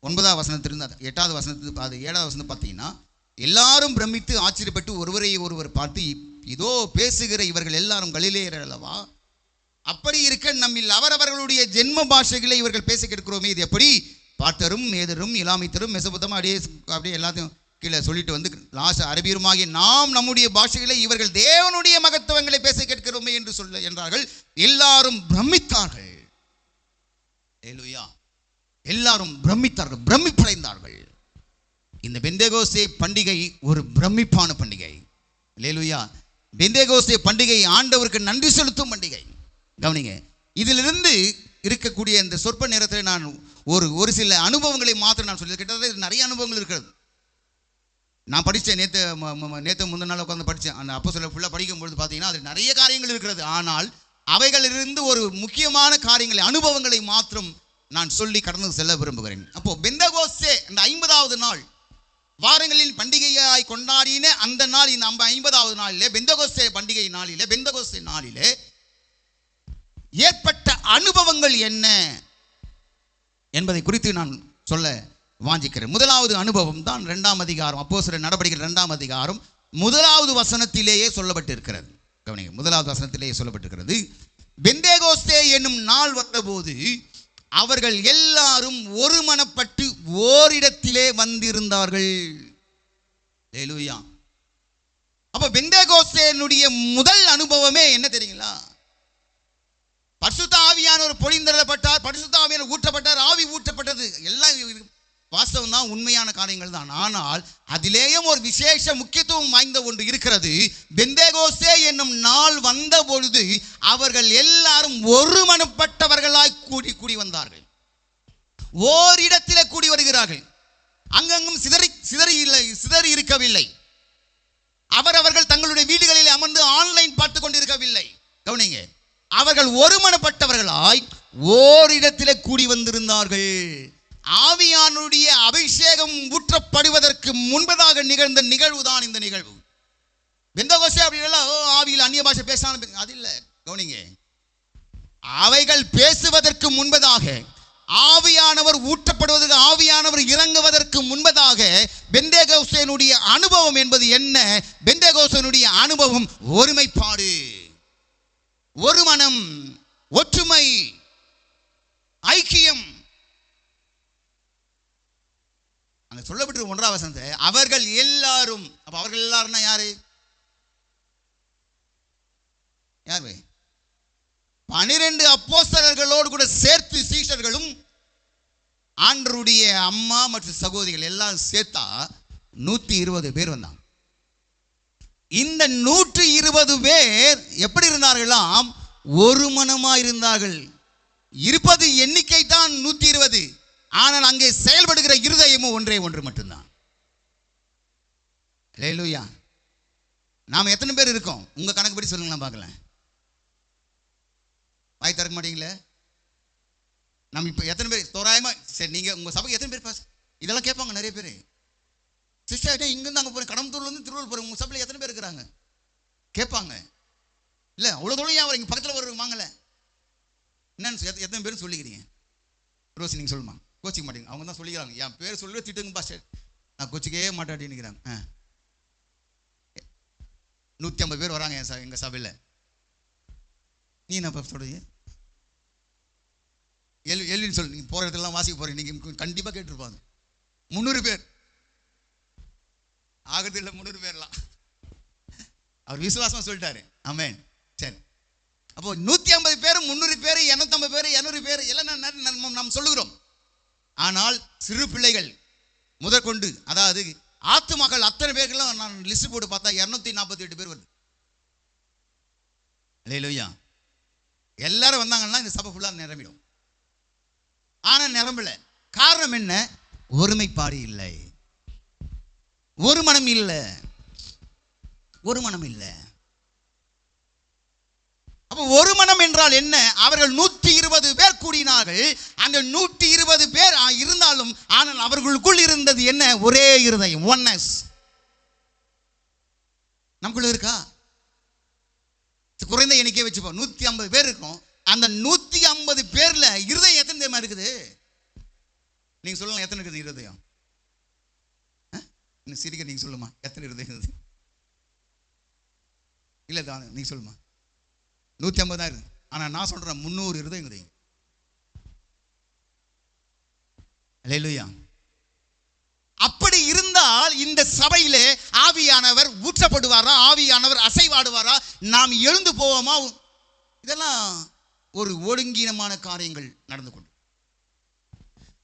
9ஆம் வசனத்திலிருந்து 8ஆவது வசனத்துக்கு அது 7ஆவது வசனம் பார்த்தீங்கன்னா, எல்லாரும் பிரமித்து ஆச்சரியப்பட்டு ஒருவரை ஒருவர் பார்த்து, இதோ பேசுகிற இவர்கள் எல்லாரும் கலிலேயர் அல்லவா? அப்படி இருக்க நம்மில் அவரவர்களுடைய ஜென்ம பாஷைகளை இவர்கள் பேச கேட்கிறோமே, இது எப்படி? பார்த்தரும் மேதரும் இலாமித்தரும் மெசபொத்தமும் அப்படியே எல்லாத்தையும் கீழே சொல்லிட்டு வந்து லாஸ்ட் அரபியருமாகிய நாம் நம்முடைய பாஷைகளை இவர்கள் தேவனுடைய மகத்துவங்களை பேச கேட்கிறோமே என்று என்றார்கள். எல்லாரும் பிரமித்தார்கள். ஹல்லேலூயா. எல்லாரும் பிரமித்தார்கள், பிரமிப்படைந்தார்கள். இந்த பெந்தேகோஸ்தே பண்டிகை ஒரு பிரமிப்பான பண்டிகை. ஹல்லேலூயா. பெந்தேகோஸ்தே பண்டிகை ஆண்டவருக்கு நன்றி செலுத்தும் பண்டிகை. கவனிங்க, இதிலிருந்து இருக்கக்கூடிய இந்த சொற்ப நேரத்தில் நான் ஒரு சில அனுபவங்களை மாத்திரம் நான் சொல்லி, கிட்டத்தட்ட நிறைய அனுபவங்கள் இருக்கிறது. நான் படித்தேன் நேற்று முந்தின நாள் உட்காந்து படித்தேன். அந்த அப்போஸ்தலர் ஃபுல்லாக படிக்கும்பொழுது பார்த்தீங்கன்னா அது நிறைய காரியங்கள் இருக்கிறது. ஆனால் அவைகளிலிருந்து ஒரு முக்கியமான காரியங்களை, அனுபவங்களை மாத்திரம் நான் சொல்லி கடந்து செல்ல விரும்புகிறேன். அப்போ பெந்தேகோஸ்தே அந்த 50வது நாள், வாரங்களில் பண்டிகையாய் கொண்டாடின அந்த நாள், இந்த 50வது நாளிலே பெந்தேகோஸ்தே பண்டிகை நாளிலே, பெந்தேகோஸ்தே நாளிலே ஏற்பட்ட அனுபவங்கள் என்ன என்பதை குறித்து நான் சொல்ல வாஞ்சிக்கிறேன். முதலாவது அனுபவம் தான் 2ஆம் அதிகாரம், அப்போஸ்தலர் நடபடிகள் 2ஆம் அதிகாரம் 1வது வசனத்திலேயே சொல்லப்பட்டிருக்கிறது. கவனிங்க, 1வது வசனத்திலேயே சொல்லப்பட்டிருக்கிறது. பெந்தேகோஸ்தே என்னும் நாள் வந்தபோது அவர்கள் எல்லாரும் ஒருமனப்பட்டு ஓரிடத்திலே வந்திருந்தார்கள். ஹல்லேலூயா. அப்ப பெந்தேகோஸ்தேனுடைய முதல் அனுபவமே என்ன தெரியுங்களா? பரிசுத்த ஆவியானவர் பொழிந்தருளப்பட்டார், பரிசுத்த ஆவியானவர் ஊற்றப்பட்டார், ஆவி ஊற்றப்பட்டது. எல்லாம் வாஸ்தவம் தான், உண்மையான காரியங்கள் தான். ஆனால் அதிலேயும் ஒரு விசேஷ முக்கியத்துவம் வாய்ந்த ஒன்று இருக்கிறது. பெந்தேகோஸ்தே என்னும் நாள் வந்த பொழுது அவர்கள் எல்லாரும் ஒருமனப்பட்டவர்களாய் கூடி வந்தார்கள். ஓரிடத்திலே கூடி வருகிறார்கள். அங்கங்கும் சிதறி இருக்கவில்லை. அவர்கள் தங்களுடைய வீடுகளில் அமர்ந்து ஆன்லைன் பார்த்து கொண்டிருக்கவில்லை. கவனிங்க, அவர்கள் ஒருமனப்பட்டவர்களாய் ஓரிடத்திலே கூடி வந்திருந்தார்கள். ஆவியானுடைய அபிஷேகம் ஊற்றப்படுவதற்கு முன்பதாக நிகழ்ந்த நிகழ்வு தான் இந்த நிகழ்வு. பெந்தேகோஸ்தே அப்படி எல்லாம் ஆவியில் அந்நிய பாஷை பேசாம அது இல்லை. கவனிங்க, அவைகள் பேசுவதற்கு முன்பதாக, ஆவியானவர் ஊற்றப்படுவதற்கு, ஆவியானவர் இறங்குவதற்கு முன்பதாக பெந்தேகோஸ்தேனுடைய அனுபவம் என்பது என்ன? பெந்தேகோஸ்தேனுடைய அனுபவம் ஒருமைப்பாடு, ஒரு மனம், ஒற்றுமை, ஐக்கியம். அங்க சொல்லப்பட்டு 1ஆம் வசனத்தை அவர்கள் எல்லாரும், அப்ப அவர்கள் எல்லாரும்னா யாரு? யாரு? 12 அப்போஸ்தலர்களோடு கூட சேர்த்து சீஷர்களும் ஆண்டவருடைய அம்மா மற்றும் சகோதரிகள் எல்லாம் சேர்த்தா 120 பேர் வந்தாங்க. இந்த 120 பேர் எப்படி இருந்தார்களாம்? ஒரு மனமாய் இருந்தார்கள். இருப்பது எண்ணிக்கை தான் 120, ஆனால் அங்கே செயல்படுகிற இருதயமும் ஒன்றே ஒன்று மட்டும்தான். ஹல்லேலூயா. நாம் எத்தனை பேர் இருக்கோம்? உங்க கணக்குப்படி சொல்லுங்களேன் பார்க்கலாம். வாய் திறக்க மாட்டீங்களே. நம்ம இப்போ எத்தனை பேர் தோராயமா? சரி, நீங்க உங்க சபைக்கு எத்தனை பேர் பாஸ்? இதெல்லாம் கேட்பாங்க நிறைய பேர். சிஸ்டர் இங்கிருந்து அங்கே போகிறேன், கடம்பத்தூர்லேருந்து திருவள்ளூர் போகிறேன், உங்கள் சபையில் எத்தனை பேர் இருக்கிறாங்க கேட்பாங்க. இல்லை அவ்வளோ தூரம் ஏன் வரீங்க, பக்கத்தில் ஒரு வாங்கலை என்னன்னு எத்தனை பேரும் சொல்லிக்கிறீங்க? ரோசி நீங்கள் சொல்லுமா, கோச்சிக்க மாட்டீங்க. அவங்க தான் சொல்லிக்கிறாங்க, என் பேர் சொல்லி திட்டுங்க பாஸ்டர், நான் கோச்சிக்கவே மாட்டாட்டின்னு நிற்கிறாங்க. 150 பேர் வராங்க எங்கள் சபையில். நீ என்ன சொல்கிறீங்க? எல்வின்னு சொல்லு. நீங்கள் போகிற இடத்துலாம் வாசிக்க போகிறீங்க, நீங்கள் கண்டிப்பாக கேட்டுருப்பாங்க. 300 பேர் ஆகிறது இல்லை, 300 பேர்லாம் அவர் விசுவாசமாக சொல்லிட்டாரு. ஆமென். சரி, அப்போ 150 பேர், 300 பேர், 250 பேர், 200 பேர் எல்லாம் நாம் சொல்லுகிறோம். ஆனால் சிறு பிள்ளைகள் முதற்கொண்டு, அதாவது ஆத்துமாக்கள் அத்தனை பேர்களும் நான் லிஸ்ட் போட்டு பார்த்தா 248 பேர் வருது. அல்லேலூயா. எல்லாரும் வந்தாங்கன்னா இந்த சபை ஃபுல்லாக நிரம்பிடும். ஆனால் நிரம்பல. காரணம் என்ன? ஒருமைப்பாடு இல்லை, ஒரு மனம் இல்லை, ஒரு மனம் இல்லை. அப்போ ஒரு மனம் என்றால் என்ன? அவர்கள் 120 பேர் கூடினார்கள். அந்த 120 பேர் இருந்தாலும் ஆனால் அவர்களுக்குள் இருந்தது என்ன? ஒரே இருதயம், ஒன்னஸ். நமக்குள்ள இருக்கா? குறைந்த எண்ணிக்கை வச்சுப்போம், 150 பேர் இருக்கும். அந்த 150 பேர்ல இருதயம் எத்தனை தெரியுமா இருக்குது? நீங்க சொல்லலாம், எத்தனை இருக்குது இருதயம்? சிரிக்க நீங்க சொல்லுமா, எத்தனை இருதயம் இருக்குது? இல்லை தான், நீங்க சொல்லுமா. 150 தான் இருக்குது. ஆனால் நான் சொல்கிறேன் 300 இருதயங்குது. அல்லேலூயா. அப்படி இருந்தால் இந்த சபையிலே ஆவியானவர் ஊற்றப்படுவாரா? ஆவியானவர் அசைவாடுவாரா? நாம் எழுந்து போவோமா? இதெல்லாம் ஒரு ஒழுங்கீனமான காரியங்கள் நடந்து கொண்டு.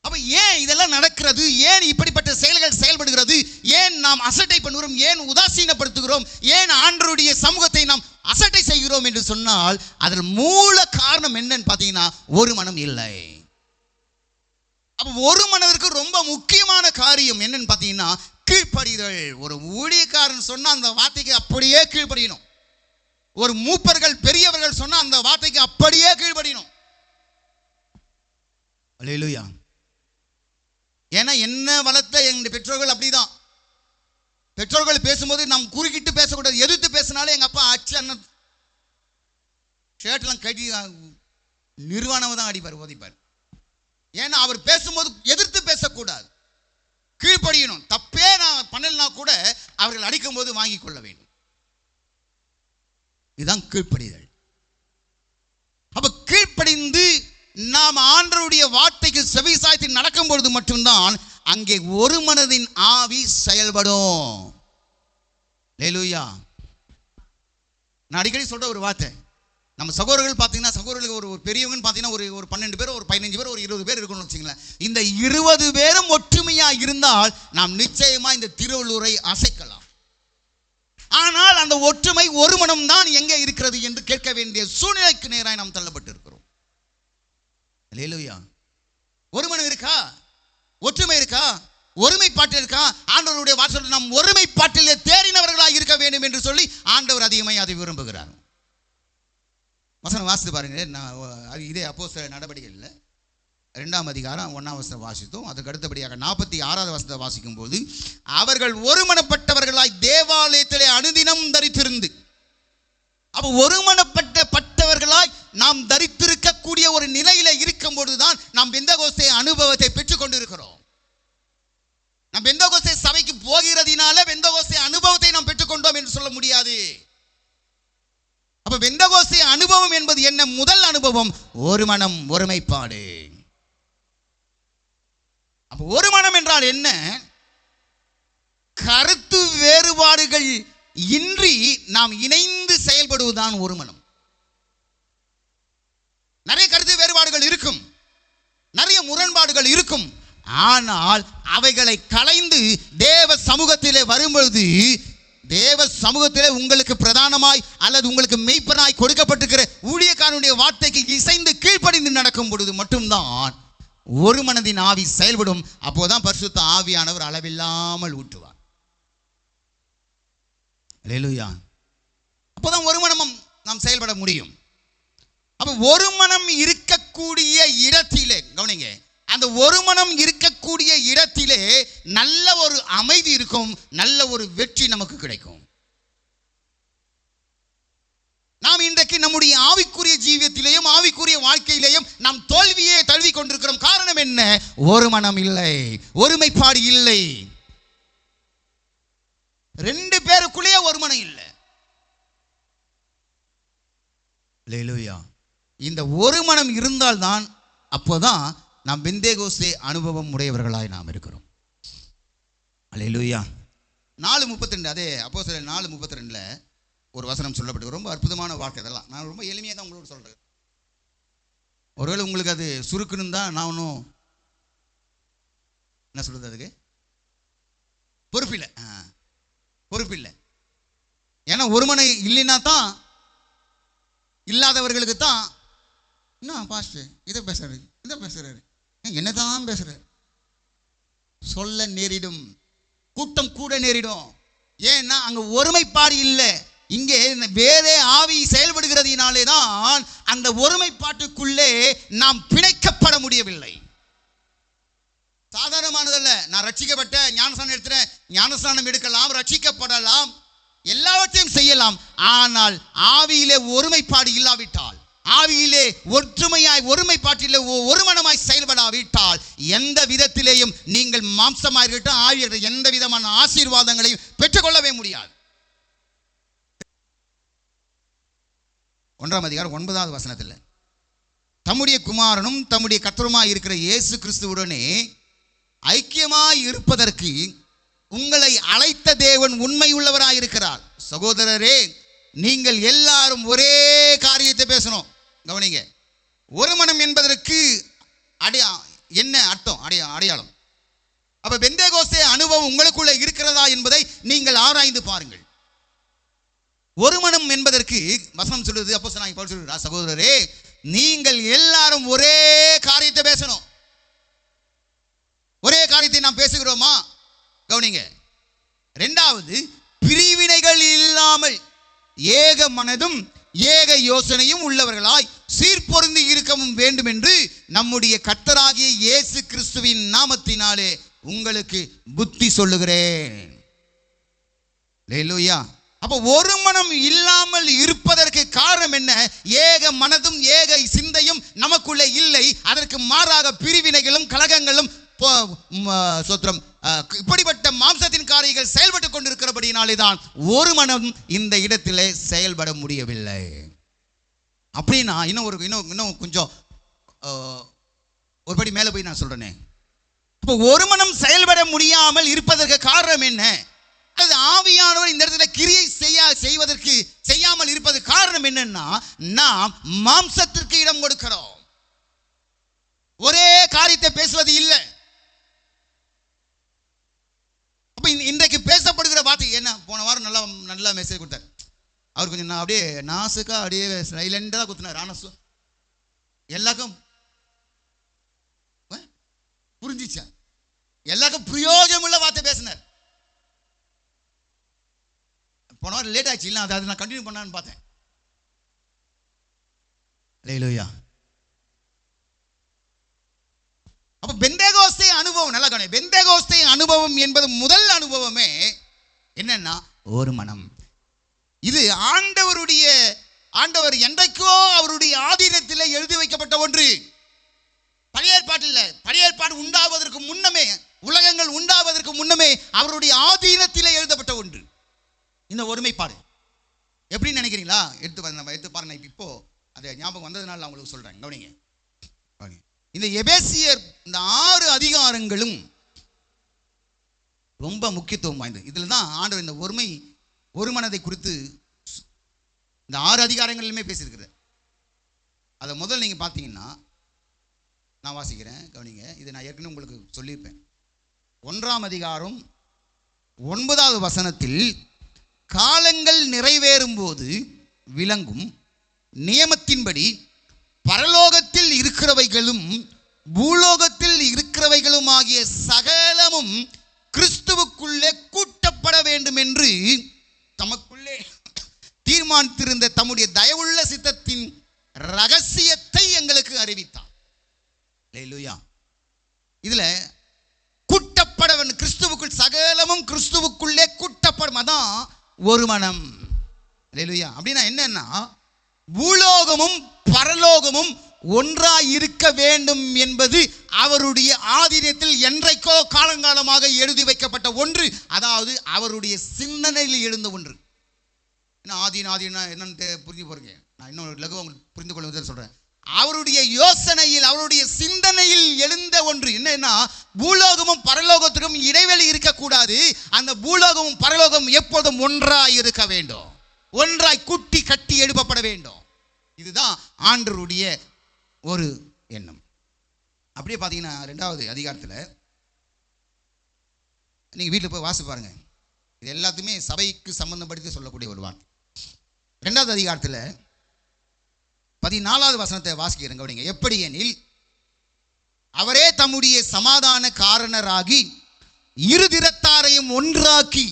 அப்ப ஏன் இதெல்லாம் நடக்கிறது? ஏன் இப்படிப்பட்ட செயல்கள் செயல்படுகிறது? ஏன் நாம் அசட்டை பண்ணுகிறோம்? ஏன் உதாசீனப்படுத்துகிறோம்? ஏன் ஆண்டவருடைய சமூகத்தை நாம் அசட்டை செய்கிறோம் என்று சொன்னால் அதில் மூல காரணம் என்னன்னு பார்த்தீங்கன்னா ஒரு மனம் இல்லை. அப்ப ஒரு மனதிற்கு ரொம்ப முக்கியமான காரியம் என்னன்னு பார்த்தீங்கன்னா கீழ்ப்படிதல். ஒரு ஊழியக்காரன் சொன்னா அந்த வார்த்தைக்கு அப்படியே கீழ்ப்படியணும். ஒரு மூப்பர்கள் பெரியவர்கள் சொன்னா அந்த வார்த்தைக்கு அப்படியே கீழ்ப்படியணும். அல்லேலூயா. ஏன்னா என்ன வளர்த்த எங்க பெற்றோர்கள் அப்படிதான். பெற்றோர்கள் பேசும்போது நாம் குறுக்கிட்டு பேசக்கூடாது. எதிர்த்து பேசினாலே எங்க அப்பா அச்சு அண்ணன் ஷர்ட்லாம் கட்டி நிர்வாணமாக தான் அடிப்பார், ஓதிப்பார். ஏன்னா அவர் பேசும்போது எதிர்த்து பேசக்கூடாது, கீழ்ப்படியணும். தப்பே நான் பண்ணலனா கூட அவர்கள் அடிக்கும் போது வாங்கி கொள்ள வேண்டும். இதுதான் கீழ்ப்படிதல். அப்ப கீழ்ப்படிந்து நாம் ஆண்டவருடைய வார்த்தைக்கு செவிசாய்த்து நடக்கும் பொழுது மட்டும்தான் அங்கே ஒரு மனதின் ஆவி செயல்படும். அல்லேலூயா. நான் அடிக்கடி சொல்ற ஒரு வார்த்தை, நம்ம சகோதரர்கள் பார்த்தீங்கன்னா, சகோதரர்களுக்கு ஒரு பெரியவங்கன்னு பார்த்தீங்கன்னா ஒரு 12 பேர், ஒரு 15 பேர், ஒரு 20 பேர் இருக்கணும்னு வச்சுங்களேன். இந்த 20 பேரும் ஒற்றுமையா இருந்தால் நாம் நிச்சயமா இந்த திருவள்ளூரை அசைக்கலாம். ஆனால் அந்த ஒற்றுமை ஒரு மனம் தான் எங்கே இருக்கிறது என்று கேட்க வேண்டிய சூழ்நிலைக்கு நேராக நாம் தள்ளப்பட்டு இருக்கிறோம். அல்லேலூயா. ஒரு மனம் இருக்கா? ஒற்றுமை இருக்கா? ஒருமைப்பாட்டில் இருக்கா? ஆண்டவருடைய வார்த்தை நாம் ஒருமைப்பாட்டிலே தேறினவர்களாக இருக்க வேண்டும் என்று சொல்லி ஆண்டவர் அதிகமாக அதை விரும்புகிறார். வசனம் வாசித்து பாருங்க. நான் இதே அப்போஸ்தலர் நடவடிக்கையில் 2ஆம் அதிகாரம் 1ஆம் வசனம் வாசித்தோம். அதுக்கு அடுத்தபடியாக 46வது வசனத்தை வாசிக்கும் போது அவர்கள் ஒருமனப்பட்டவர்களாய் தேவாலயத்திலே அனுதினம் தரித்திருந்து. அப்ப ஒருமனப்பட்டவர்களாய் நாம் தரித்திருக்கக்கூடிய ஒரு நிலையில இருக்கும் பொழுதுதான் நாம் பெந்தகோஸ்தே அனுபவத்தை பெற்றுக் கொண்டிருக்கிறோம். நாம் பெந்தகோஸ்தே சபைக்கு போகிறதினால பெந்தகோஸ்தே அனுபவத்தை நாம் பெற்றுக்கொண்டோம் என்று சொல்ல முடியாது. அப்ப பெந்தகோஸ்தே அனுபவம் என்பது என்ன? முதல் அனுபவம் ஒரு மனம், ஒருமைப்பாடு. அப்ப ஒரு மனம் என்றால் என்ன? கருத்து வேறுபாடுகள் இன்றி நாம் இணைந்து செயல்படுவதுதான் ஒரு மனம். நிறைய கருத்து வேறுபாடுகள் இருக்கும், நிறைய முரண்பாடுகள் இருக்கும். ஆனால் அவைகளை களைந்து தேவ சமூகத்திலே வரும்பொழுது, தேவ சமூகத்திலே உங்களுக்கு பிரதானமாய் அல்லது உங்களுக்கு மெய்ப்பனாய் கொடுக்கப்பட்டிருக்கிற ஊழியக்காரனுடைய வார்த்தைக்கு இசைந்து கீழ்ப்படிந்து நடக்கும் பொழுது மட்டும்தான் ஒரு மனதின் ஆவி செயல்படும். அப்போதான் பரிசுத்த ஆவியானவர் அளவில்லாமல் ஊற்றுவார். அல்லேலூயா. அப்போதான் ஒரு மனம் நாம் செயல்பட முடியும். அப்ப ஒரு மனம் இருக்கக்கூடிய இடத்திலே கவனிங்க, அந்த ஒரு மனம் இருக்கக்கூடிய இடத்திலே நல்ல ஒரு அமைதி இருக்கும், நல்ல ஒரு வெற்றி நமக்கு கிடைக்கும். நாம் இன்றைக்கு நம்முடைய ஆவிக்குரிய ஜீவியத்திலேயும் ஆவிக்குரிய வாழ்க்கையிலேயும் நாம் தோல்வியை தழுவி கொண்டிருக்கிறோம். காரணம் என்ன? ஒரு மனம் இல்லை, ஒருமைப்பாடு இல்லை. 2 பேருக்குள்ளேயே ஒரு மனம் இல்லை. அல்லேலூயா. இந்த ஒரு மனம் இருந்தால்தான் அப்போதான் நாம் பெந்தேகோஸ்தே அனுபவம் உடையவர்களாய் நாம் இருக்கிறோம். அல்லேலூயா. 4:32 அதே அப்போஸ்தலர் 4:32 ஒரு வசனம் சொல்லப்பட்டு ரொம்ப அற்புதமான வார்த்தை. இதெல்லாம் நான் ரொம்ப எளிமையாக தான் உங்களோட சொல்றேன். ஒருவேளை உங்களுக்கு அது சுருக்குன்னு தான் நான் ஒன்றும் என்ன சொல்றது, அதுக்கு பொறுப்பில்லை. ஏன்னா ஒரு மனம் இல்லைன்னா தான் இல்லாதவர்களுக்கு தான் என்ன பாஸ்டர் இதை பேசுறாரு இதை பேசுறாரு என்னதான் பேசுறாரு சொல்ல நேரிடும், கூட்டம் கூட நேரிடும். ஏன்னா அங்க ஒருமைப்பாடு இல்லை. இங்கே வேறே ஆவி செயல்படுகிறதுனாலே தான் அந்த ஒருமைப்பாட்டுக்குள்ளே நாம் பிணைக்கப்பட முடியவில்லை. சாதாரணமானதல்ல. நான் ரட்சிக்கப்பட்ட ஞானஸ்நானம் எடுத்துறேன், ஞானஸ்நானம் எடுக்கலாம், ரட்சிக்கப்படலாம், எல்லாவற்றையும் செய்யலாம். ஆனால் ஆவியிலே ஒருமைப்பாடு இல்லாவிட்டால், ஆவியிலே ஒற்றுமையாய் ஒருமைப்பாட்டிலே ஒரு மனமாய் செயல்படாவிட்டால் எந்த விதத்திலேயும் நீங்கள் மாம்சமாயிருக்கட்டும் ஆவிய எந்த விதமான ஆசீர்வாதங்களையும் பெற்றுக்கொள்ளவே முடியாது. 1ஆம் அதிகாரம் 9வது வசனத்தில் தம்முடைய குமாரனும் தம்முடைய கர்த்தருமாய் இருக்கிற இயேசு கிறிஸ்துவுடனே ஐக்கியமாய் இருப்பதற்கு உங்களை அழைத்த தேவன் உண்மை உள்ளவராயிருக்கிறார். சகோதரரே, நீங்கள் எல்லாரும் ஒரே காரியத்தை பேசணும். கவனிங்க, ஒரு மனம் என்பதற்கு என்ன அர்த்தம், அடையாளம். அப்ப பெந்தேகோஸ்தே அனுபவம் உங்களுக்குள்ள இருக்கிறதா என்பதை நீங்கள் ஆராய்ந்து பாருங்கள். ஒரு மனம் என்பதற்கு வசனம் சொல்லுது, அப்போஸ்தலனாகிய பவுல் சொல்றார், சகோதரரே நீங்கள் எல்லாரும் ஒரே காரியத்தை பேசணும். ஒரே காரியத்தை நாம் பேசுகிறோமா? கவனிங்க. 2வது, பிரிவினைகள் இல்லாமல் ஏக மனதும் ஏக யோசனையும் உள்ளவர்களாய் சீர்பொருந்தி இருக்கவும் வேண்டும் என்று நம்முடைய கர்த்தராகிய இயேசு கிறிஸ்துவின் நாமத்தினாலே உங்களுக்கு புத்தி சொல்லுகிறேன். அல்லேலூயா. அப்ப ஒரு மனம் இல்லாமல் இருப்பதற்கு காரணம் என்ன? ஏக மனதும் ஏக சிந்தையும் நமக்குள்ளே இல்லை. அதற்கு மாறாக பிரிவினைகளும் கலகங்களும் சோத்திரம் இப்படிப்பட்ட மாம்சத்தின் காரியங்கள் செயல்பட்டு கொண்டிருக்கிறபடினாலே தான் ஒரு மனம் இந்த இடத்திலே செயல்பட முடியவில்லை. அப்படின்னா இன்னும் கொஞ்சம் ஒருபடி மேலே போய் நான் சொல்றேனே. அப்போ ஒரு மனம் செயல்பட முடியாமல் இருப்பதற்கு காரணம் என்ன? அது ஆவியானவர் இந்த இடத்துல கிரியை செய்வதற்கு செய்யாமல் இருப்பது காரணம் என்னன்னா, நாம் மாம்சத்திற்கு இடம் கொடுக்கிறோம். ஒரே காரியத்தை பேசுவது இல்லை. அப்ப இன்றைக்கு பேசப்படுகிற வார்த்தை என்ன? போன வாரம் நல்லா மெசேஜ் கொடுத்தார் அவர். கொஞ்சம் நான் அப்படியே நாசுக்கா அப்படியே சைலண்டா குத்தினார். ஆனா எல்லாருக்கும் புரிஞ்சிச்சா? எல்லாருக்கும் பிரயோஜனம் உள்ள வார்த்தை பேசினார். போன வாரம் லேட் ஆச்சு, இல்லை அதை நான் கண்டினியூ பண்ணான்னு பார்த்தேன். அல்லேலூயா. அப்ப பெந்தேகோஸ்தே அனுபவம் நல்லா கவனி. பெந்தேகோஸ்தே அனுபவம் என்பது முதல் அனுபவமே என்னன்னா ஒரு மனம். இது ஆண்டவர் என்றைக்கோ அவருடைய ஆதீனத்தில் எழுதி வைக்கப்பட்ட ஒன்று. பழைய ஏற்பாடு உண்டாவதற்கு முன்னமே, உலகங்கள் உண்டாவதற்கு முன்னமே அவருடைய ஆதீனத்தில் எழுதப்பட்ட ஒன்று இந்த ஒருமைப்பாடு. எப்படி நினைக்கிறீங்களா? எடுத்து பாருங்க. இப்போ அது ஞாபகம் வந்ததுனால உங்களுக்கு சொல்றேன். கவனிங்க. இந்த எபேசியர் இந்த 6 அதிகாரங்களும் ரொம்ப முக்கியத்துவம் வாய்ந்தது. இதில் தான் ஆண்டவர் இந்த ஒரு மனதை குறித்து இந்த 6 அதிகாரங்களிலுமே பேசியிருக்கிறார். அதை முதல்ல நீங்கள் பார்த்தீங்கன்னா, நான் வாசிக்கிறேன், கவனிங்க. இதை நான் ஏற்கனவே உங்களுக்கு சொல்லியிருப்பேன். 1ஆம் அதிகாரம் 9வது வசனத்தில் காலங்கள் நிறைவேறும் போது விளங்கும் நியமத்தின்படி பரலோகத்தில் இருக்கிறவைகளும் பூலோகத்தில் இருக்கிறவைகளும் ஆகிய சகலமும் கிறிஸ்துவுக்குள்ளே கூட்டப்பட வேண்டும் என்று தமக்குள்ளே தீர்மானித்திருந்த தம்முடைய தயவுள்ள சித்தத்தின் ரகசியத்தை எங்களுக்கு அறிவித்தார். அல்லேலூயா. இதுல கூட்டப்பட வேண்டும், கிறிஸ்துவுக்குள் சகலமும் கிறிஸ்துவுக்குள்ளே கூட்டப்படும். அதான் ஒரு மனம். அல்லேலூயா. அப்படின்னா என்னன்னா, பூலோகமும் பரலோகமும் ஒன்றாய் இருக்க வேண்டும் என்பது அவருடைய ஆதீனத்தில் என்றைக்கோ காலங்காலமாக எழுதி வைக்கப்பட்ட ஒன்று. அதாவது அவருடைய சிந்தனையில் எழுந்த ஒன்று. ஆதீனா என்னன்னு புரிஞ்சு போறீங்க. நான் இன்னும் லகுவா உங்களுக்கு புரிந்து கொள்வது சொல்றேன். அவருடைய யோசனையில், அவருடைய சிந்தனையில் எழுந்த ஒன்று என்னன்னா, பூலோகமும் பரலோகத்திற்கும் இடைவெளி இருக்கக்கூடாது. அந்த பூலோகமும் பரலோகம் எப்போதும் ஒன்றாய் இருக்க வேண்டும், ஒன்றாய் குட்டி கட்டி எழுப்பப்பட வேண்டும். இதுதான் ஆண்டவருடைய ஒரு எண்ணம். அப்படியே பார்த்தீங்கன்னா 2வது அதிகாரத்தில் நீங்கள் வீட்டில் போய் வாசி பாருங்க. இது எல்லாத்தையுமே சபைக்கு சம்பந்தப்படுத்தி சொல்லக்கூடிய ஒரு வார்த்தை. 2வது அதிகாரத்தில் 14வது வசனத்தை வாசிக்கிறேன் கவனிங்க. எப்படி எனில் அவரே தம்முடைய சமாதான காரணராகி இருதிரத்தாரையும் ஒன்றாக்கி,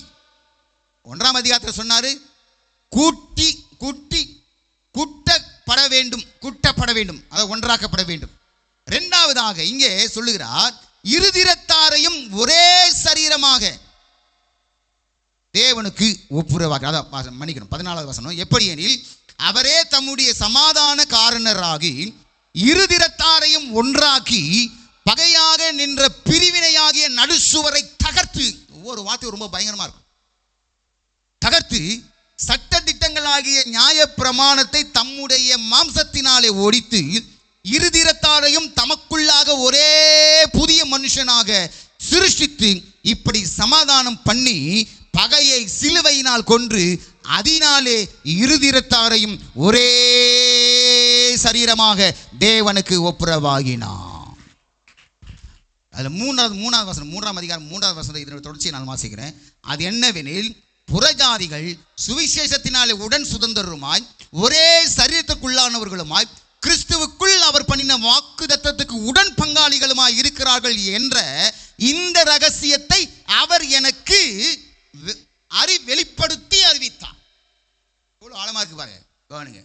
1ஆம் அதிகாரத்தில் சொன்னாரு குட்டப்பட வேண்டும், அதை ஒன்றாக்கப்பட வேண்டும். 2ஆவதாக இங்கே சொல்லுகிறார் இருதிரத்தாரையும் ஒரே சரீரமாக தேவனுக்கு ஒப்புரவாக. அதான் மன்னிக்கணும், 14வது வசனம். எப்படி எனில் அவரே தம்முடைய சமாதான காரணராகி இருதிரத்தாரையும் ஒன்றாக்கி பகையாக நின்ற பிரிவினையாகிய நடுசுவரை தகர்த்து, ஒவ்வொரு வார்த்தையும் ரொம்ப பயங்கரமா இருக்கும், தகர்த்து சட்ட திட்டங்களாகிய நியாய பிரமாணத்தை தம்முடைய மாம்சத்தினாலே ஒடித்து இருதிரத்தாரையும் தமக்குள்ளாக ஒரே புதிய மனுஷனாக சிருஷ்டித்து இப்படி சமாதானம் பண்ணி பகையை சிலுவையினால் கொன்று அதனாலே இருதிரத்தாரையும் ஒரே சரீரமாக தேவனுக்கு ஒப்புரவாகினார். அதில் 3ஆவது வசனம், 3ஆம் அதிகாரம் 3வது வசனம், இதனுடைய தொடர்ச்சியை நான் வாசிக்கிறேன். அது என்னவெனில் புறஜாதிகள் சுவிசேஷத்தினாலே உடன் சுதந்திரருமாய் ஒரே சரீரத்துக்குள்ளானவர்களுமாய் கிறிஸ்துவுக்குள் அவர் பண்ணின வாக்குத்தத்தத்துக்கு உடன் பங்காளிகளுமாய் இருக்கிறார்கள் என்ற இந்த ரகசியத்தை அவர் எனக்கு வெளிப்படுத்தி அறிவித்தார். இவ்வளவு ஆழமா இருக்கு பாருங்க, கவனிங்க.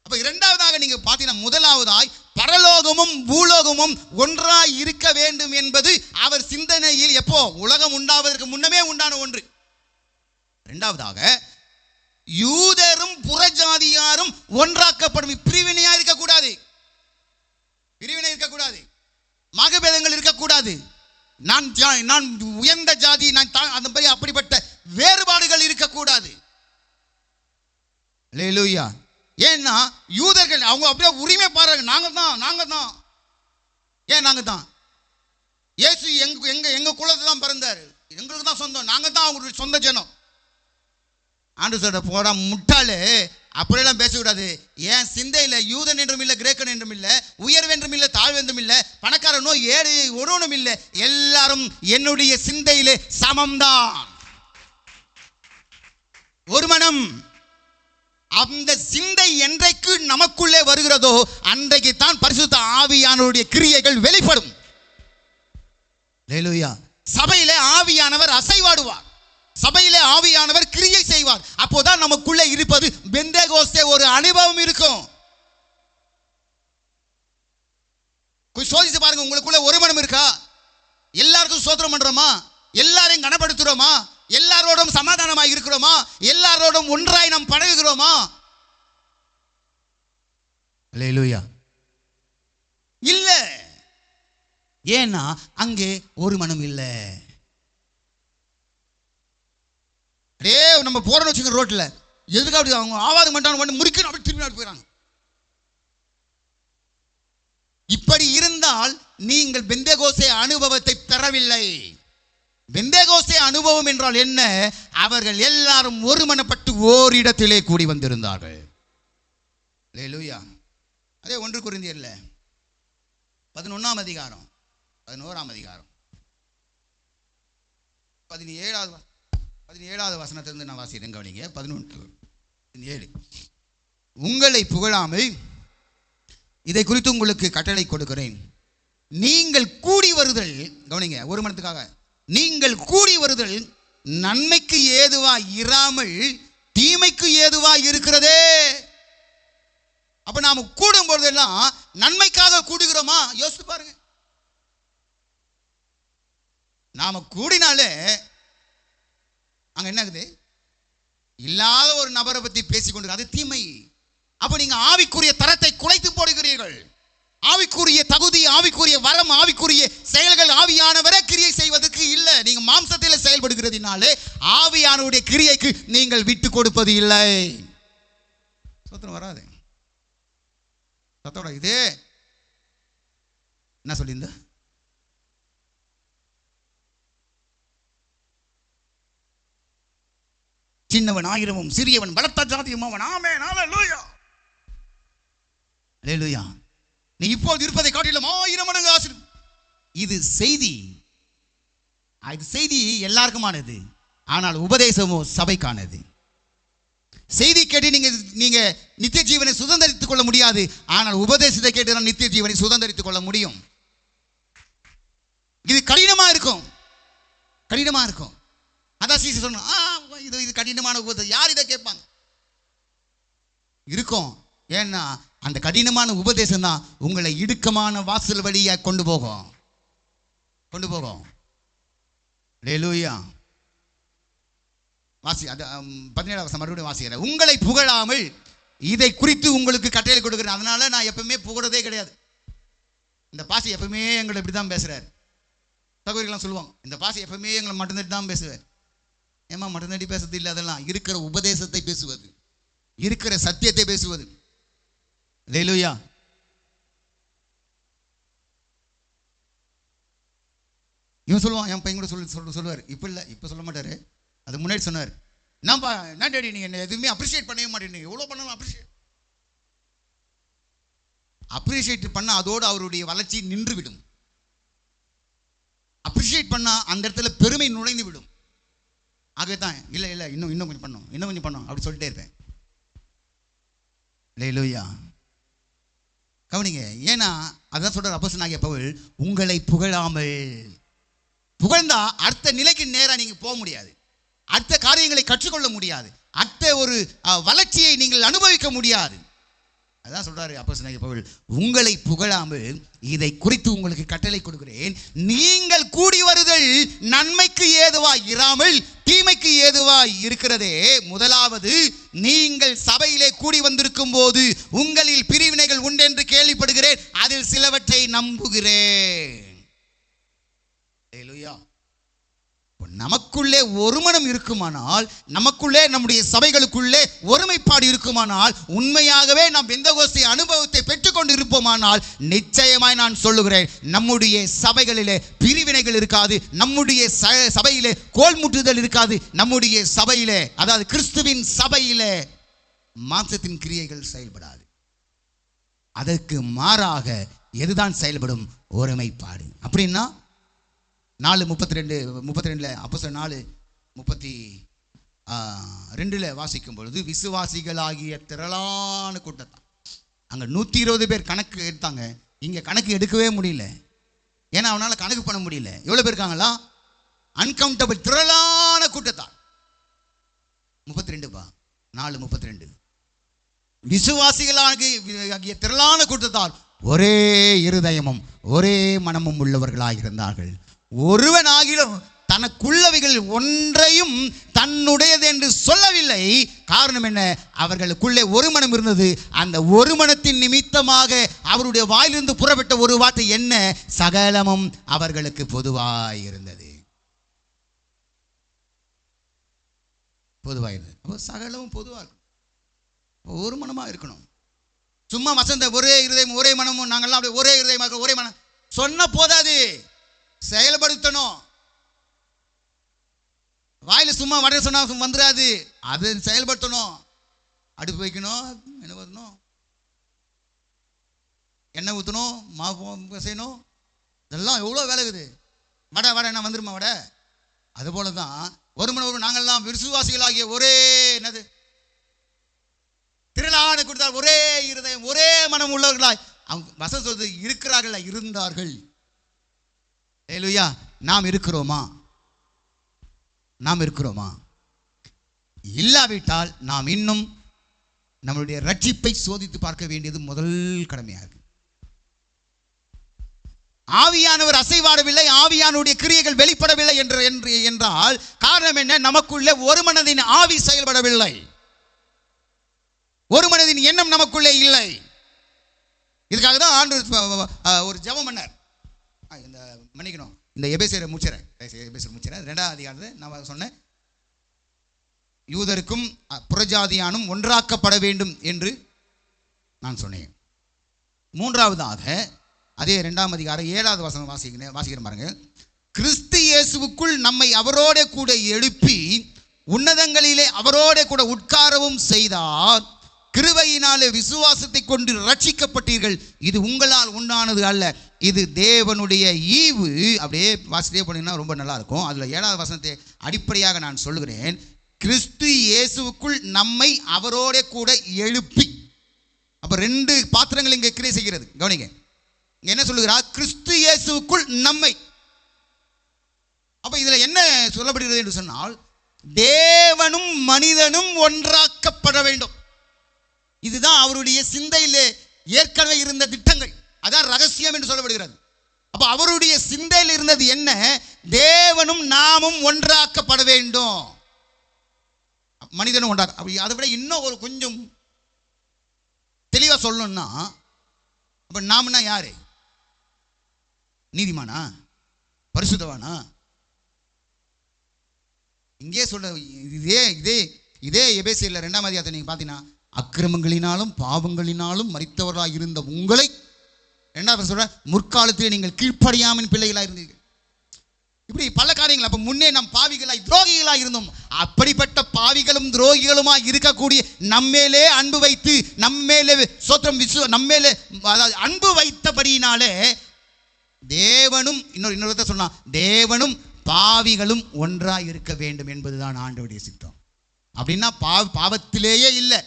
அப்ப 2ஆவதாக நீங்க பார்த்தீங்கன்னா, முதலாவதாய் பரலோகமும் பூலோகமும் ஒன்றாய் இருக்க வேண்டும் என்பது அவர் சிந்தனையில் எப்போ உலகம் உண்டாவதற்கு முன்னமே உண்டான ஒன்று. 2ஆவதாக யூதரும் புறஜாதியாரும் ஒன்றாக்கப்படும், பிரிவினையா இருக்கக்கூடாது, பிரிவினை இருக்கக்கூடாது, மகபேதங்கள் இருக்கக்கூடாது, நான் உயர்ந்த ஜாதி, நான் அந்த மாதிரி அப்படிப்பட்ட வேறுபாடுகள் இருக்கக்கூடாது. அல்லேலூயா. ஏன்னா யூதர்கள் அவங்க அப்படியே உரிமை பாருங்க, நாங்க தான் ஏன் நாங்க தான், இயேசு எங்க குலத்தை தான் பிறந்தாரு, எங்களுக்கு தான் சொந்தம், நாங்க தான் அவங்களுடைய சொந்த ஜனம். ஆண்டு சொல்ற போடா முட்டாளே, அப்படியெல்லாம் பேசக்கூடாது. ஏன் சிந்தையில் யூதன் என்றும் இல்லை, கிரேக்கன் என்றும் இல்லை, உயர்வென்றும் இல்லை, தாழ்வென்றும் இல்லை, பணக்காரனோ ஏழை ஒருவனும் இல்லை, எல்லாரும் என்னுடைய சிந்தையிலே சமம்தான், ஒரு மனம். அந்த சிந்தை என்றைக்கு நமக்குள்ளே வருகிறதோ அன்றைக்கு தான் பரிசுத்த ஆவியானவருடைய கிரியைகள் வெளிப்படும். அல்லேலூயா. சபையிலே ஆவியானவர் அசைவாடுவார், சபையிலே ஆவியானவர் கிரியை செய்வார். அப்போதான் நமக்குள்ளே இருப்பது பெந்தேகோஸ்தே ஒரு அனுபவம் இருக்கும். சோதித்து பாருங்க, உங்களுக்குள்ள ஒரு மனம் இருக்கா? எல்லாருக்கும் ஸ்தோத்திரம் பண்றோமா? எல்லாரையும் கனப்படுத்துறோமா? எல்லாரோடும் சமாதானமாய் இருக்கிறோமா? எல்லாரோடும் ஒன்றாய் நாம் பழகுகிறோமா? அல்லேலூயா. இல்ல, ஏன்னா அங்கே ஒரு மனம் இல்லை. நம்ம போறோம்னு வச்சுக்க, ரோட்ல எதுக்கு அப்படி அவங்க ஆவாது மட்டும் முறிக்கணும், அப்படி திரும்பி போயிடறாங்க. இப்படி இருந்தால் நீங்கள் பெந்தேகோஸ்தே அனுபவத்தை பெறவில்லை. பெந்தேகோஸ்தே அனுபவம் என்றால் என்ன? அவர்கள் எல்லாரும் ஒருமனப்பட்டு ஓரிடத்திலே கூடி வந்திருந்தார்கள். அல்லேலூயா. அதே 1 கொரிந்தியர்ல 11ஆம் அதிகாரம் 11ஆம் அதிகாரம் 17வது வசனத்திலிருந்து நான் வாசிக்கிறேன், கவனிங்க. 11:17. உங்களை புகழாமல் இதை குறித்து உங்களுக்கு கட்டளை கொடுக்கிறேன், நீங்கள் கூடி வருதல், கவனிங்க, ஒரு மனத்துக்காக நீங்கள் கூடி வருதல் நன்மைக்கு ஏதுவா இராமல் தீமைக்கு ஏதுவா இருக்கிறதே. அப்ப நாம கூடும் பொழுதெல்லாம் நன்மைக்காக கூடுகிறோமா? யோசித்து பாருங்க. நாம கூடினாலே அங்க என்ன ஆகுது? இல்லாத ஒரு நபரை பத்தி பேசிக்கொண்டு, அது தீமை. அப்ப நீங்க ஆவிக்குரிய தரத்தை குலைத்து போடுகிறீர்கள். ஆவிக்குரிய தகுதி, ஆவிக்குரிய வரம், ஆவிக்குரிய செயல்கள் ஆவியானவரே கிரியை செய்வதற்கு இல்லை. நீங்க மாம்சத்தில் செயல்படுகிறதுனாலே ஆவியானவருடைய கிரியைக்கு நீங்கள் விட்டு கொடுப்பது இல்லை. சத்தம் வராது, சத்தோட இதே என்ன சொல்லியிருந்த? சின்னவன் ஆயிரமும் சிறியவன் பலத்த ஜாதியும் அவன். ஆமென், ஹல்லேலூயா, ஹல்லேலூயா. நீ இப்போது இருப்பதை காட்டிலும் 1000 மடங்கு ஆசீர்வாதம். இது செய்தி, இது செய்தி எல்லாருக்குமானது, ஆனால் உபதேசமோ சபைக்கானது. செய்தி கேட்டு நீங்க நித்திய ஜீவனை சுதந்திரித்துக் கொள்ள முடியாது. ஆனால் உபதேசத்தை கேட்டு தான் நித்திய ஜீவனை சுதந்திரித்துக் கொள்ள முடியும். இது கடினமா இருக்கும், கடினமா இருக்கும். அதான் சீசர் சொன்ன இது கடினமான உபதேசம், யார் இதை கேட்பாங்க? இருக்கும். ஏன்னா அந்த கடினமான உபதேசம் தான் உங்களை இடுக்கமான வாசல் வழியாக கொண்டு போகும். அல்லேலூயா. வாசி, அது 17 மறுபடியும் வாசிக்கிறேன். உங்களை புகழாமல் இதை குறித்து உங்களுக்கு கட்டளை கொடுக்குறேன். அதனால நான் எப்பவுமே புகழதே கிடையாது. இந்த பாசி எப்பவுமே எங்களை இப்படி தான் பேசுறாரு. சகோதரிகளாம் சொல்லுவாங்க, இந்த பாசி எப்பவுமே எங்களை மட்டும் தட்டி தான் பேசுவார். ஏமா மட்டும் தட்டி பேசுறது இல்லை, அதெல்லாம் இருக்கிற உபதேசத்தை பேசுவது, இருக்கிற சத்தியத்தை பேசுவது. அல்லேலூயா. இவன் சொல்லுவான், என் பையன் கூட சொல்லுவார். இப்போ இல்லை, இப்போ சொல்ல மாட்டார், அது முன்னாடி சொன்னார். என்னப்பா என்ன டேடி நீங்கள் என்ன எதுவுமே அப்ரிஷியேட் பண்ணவே மாட்டேங்க, எவ்வளோ பண்ணலாம் அப்ரிஷியேட் பண்ணால் அதோடு அவருடைய வளர்ச்சி நின்று விடும். அப்ரிஷியேட் பண்ணால் அந்த இடத்துல பெருமை நுழைந்து விடும். ஆகவே தான் இல்லை இல்லை இன்னும் கொஞ்சம் பண்ணோம் அப்படி சொல்லிட்டே இருப்பேன். அல்லேலூயா. கவனிங்க, ஏன்னா அதான் சொல்றார் அப்போஸ்தலனாகிய பவுல், உங்களை புகழாமல். புகழ்ந்தா அடுத்த நிலைக்கு நேராக நீங்கள் போக முடியாது, அடுத்த காரியங்களை கற்றுக்கொள்ள முடியாது, அடுத்த ஒரு வளர்ச்சியை நீங்கள் அனுபவிக்க முடியாது. அதான் சொல்றாரு அப்போஸ்தலனாகிய பவுல், உங்களை புகழாமல் இதை குறித்து உங்களுக்கு கட்டளை கொடுக்கிறேன். நீங்கள் கூடி வருதல் நன்மைக்கு ஏதுவாய் இராமல் தீமைக்கு ஏதுவாய் இருக்கிறதே. முதலாவது, நீங்கள் சபையிலே கூடி வந்திருக்கும் போது உங்களில் பிரிவினைகள் உண்டென்று கேள்விப்படுகிறேன், அதில் சிலவற்றை நம்புகிறேன். அல்லேலூயா. நமக்குள்ளே ஒரு மனம் இருக்குமானால், நமக்குள்ளே நம்முடைய சபைகளுக்குள்ளே ஒருமைப்பாடு இருக்குமானால், உண்மையாகவே நாம் பெந்தகோஸ்தே அனுபவத்தை பெற்றுக்கொண்டு இருப்போமானால், நிச்சயமாய் நான் சொல்லுகிறேன், நம்முடைய சபைகளிலே பிரிவினைகள் இருக்காது, நம்முடைய சபையிலே கோல்முட்டுதல் இருக்காது, நம்முடைய சபையிலே, அதாவது கிறிஸ்துவின் சபையிலே மாம்சத்தின் கிரியைகள் செயல்படாது. அதற்கு மாறாக எதுதான் செயல்படும்? ஒருமைப்பாடு. அப்படின்னா 4:32 அப்போஸ்தலர் 4:32 வாசிக்கும் பொழுது, விசுவாசிகளாகிய திரளான கூட்டத்தான். அங்கே 120 பேர் கணக்கு எடுத்தாங்க, இங்கே கணக்கு எடுக்கவே முடியல. ஏன்னா அவனால் கணக்கு பண்ண முடியல. எவ்வளோ பேர் இருக்காங்களா? அன்கவுண்டபிள், திரளான கூட்டத்தான். 4:32 விசுவாசிகளாகிய திரளான கூட்டத்தால் ஒரே இருதயமும் ஒரே மனமும் உள்ளவர்களாக இருந்தார்கள். ஒருவனாகிலும் தனக்குள்ளவைகள் ஒன்றையும் தன்னுடையது என்று சொல்லவில்லை. காரணம் என்ன? அவர்களுக்குள்ளே ஒரு மனம் இருந்தது. அந்த ஒரு மனத்தின் நிமித்தமாக அவருடைய வாயிலிருந்து புறப்பட்ட ஒரு வார்த்தை என்ன? சகலமும் அவர்களுக்கு பொதுவாய் இருந்தது. பொதுவாயிருந்தது. சகலமும் பொதுவாக இருக்கும், ஒரு மனமாக இருக்கணும். சும்மா வசந்த ஒரே இருதயம் ஒரே மனமும், நாங்கள்லாம் அப்படியே ஒரே இருதயமாக ஒரே மனம் சொன்ன போதாது, செயல்படுத்தணும். வாயில் சும்மா வட சொன்னா வந்துடாது, அது செயல்படுத்தணும். அடுப்பு வைக்கணும், என்ன பண்ணணும், எண்ணெய் ஊற்றணும், மாவு செய்யணும், இதெல்லாம் எவ்வளோ வேலை இருக்குது. வடை என்ன வந்துருமா வடை? அதுபோல தான் ஒரு மணி நாங்கள்லாம் விசுவாசிகளாகிய ஒரே என்னது திரளான கொடுத்தால் ஒரே இருதயம் ஒரே மனம் உள்ளவர்களாய் அவங்க வசனம் சொல்றது இருக்கிறார்கள், இருந்தார்கள். அல்லேலூயா. நாம் இருக்கிறோமா? இல்லாவிட்டால் நாம் இன்னும் நம்மளுடைய ரட்சிப்பை சோதித்து பார்க்க வேண்டியது முதல் கடமையாக இருக்கு. ஆவியானவர் அசைவாடவில்லை, ஆவியானுடைய கிரியைகள் வெளிப்படவில்லை என்றால் காரணம் என்ன? நமக்குள்ளே ஒரு மனதின் ஆவி செயல்படவில்லை, ஒரு மனதின் எண்ணம் நமக்குள்ளே இல்லை. இதுக்காக தான் ஆண்டவர் ஒரு ஜெபம் பண்ணார். இந்த மன்னிக்கணும், இந்த எபேசியரை முடிச்சிடறேன். 2ஆம் அதிகாரத்தை நான் சொன்னேன், யூதருக்கும் புறஜாதியானும் ஒன்றாக்கப்பட வேண்டும் என்று நான் சொன்னேன். 3ஆவதாக அதே 2ஆம் அதிகாரம் 7வது வசனம் வாசிக்கிறேன் பாருங்க. கிறிஸ்து இயேசுவுக்குள் நம்மை அவரோட கூட எழுப்பி உன்னதங்களிலே அவரோட கூட உட்காரவும் செய்தார். கிருபையினாலே விசுவாசத்தை கொண்டு ரட்சிக்கப்பட்டீர்கள், இது உங்களால் உண்டானது அல்ல, இது தேவனுடைய ஈவு. அப்படியே வாசிட்டே போனீங்கன்னா ரொம்ப நல்லா இருக்கும். அதில் 7வது வசனத்தை அடிப்படையாக நான் சொல்லுகிறேன். கிறிஸ்து இயேசுவுக்குள் நம்மை அவரோட கூட எழுப்பி. அப்ப ரெண்டு பாத்திரங்கள் இங்கே கிரியை செய்கிறது. கவனிங்க, என்ன சொல்லுகிறார்? கிறிஸ்து இயேசுவுக்குள் நம்மை. அப்ப இதுல என்ன சொல்லப்படுகிறது என்று சொன்னால், தேவனும் மனிதனும் ஒன்றாக்கப்பட வேண்டும். இதுதான் அவருடைய சிந்தையிலே ஏற்கனவே இருந்த திட்டங்கள். அதான் ரகசியம் என்று சொல்லப்படுகிறது. அப்ப அவருடைய சிந்தையில் இருந்தது என்ன? தேவனும் நாமும் ஒன்றாக்கப்பட வேண்டும், மனிதனும் ஒன்றாக. அதை விட இன்னும் ஒரு கொஞ்சம் தெளிவா சொல்லணும்னா, அப்ப நாம்னா யாரு? நீதிமானா? பரிசுத்தவானா? இங்கே சொல்ற இதே இதே இதே எபேசியர் 2ஆம் அதிகாரத்தை நீங்க பார்த்தீங்கன்னா, அக்கிரமங்களினாலும் பாவங்களினாலும் மரித்தவர்களாக இருந்த உங்களை, 2வது சொல்ற, முற்காலத்தில் நீங்கள் கீழ்ப்படியாமல் பிள்ளைகளாக இருந்தீர்கள். இப்படி பல காரியங்கள். அப்ப முன்னே நாம் பாவிகளாய் துரோகிகளாய் இருந்தோம். அப்படிப்பட்ட பாவிகளும் துரோகிகளுமாய் இருக்கக்கூடிய நம்மேலே அன்பு வைத்து, நம்மேலே சோத்திரம் நம்மேலே அன்பு வைத்தபடியினாலே தேவனும் இன்னொரு சொன்னா, தேவனும் பாவிகளும் ஒன்றாய் இருக்க வேண்டும் என்பதுதான் ஆண்டவருடைய சித்தம். அப்படின்னா பாவத்திலேயே இல்லை,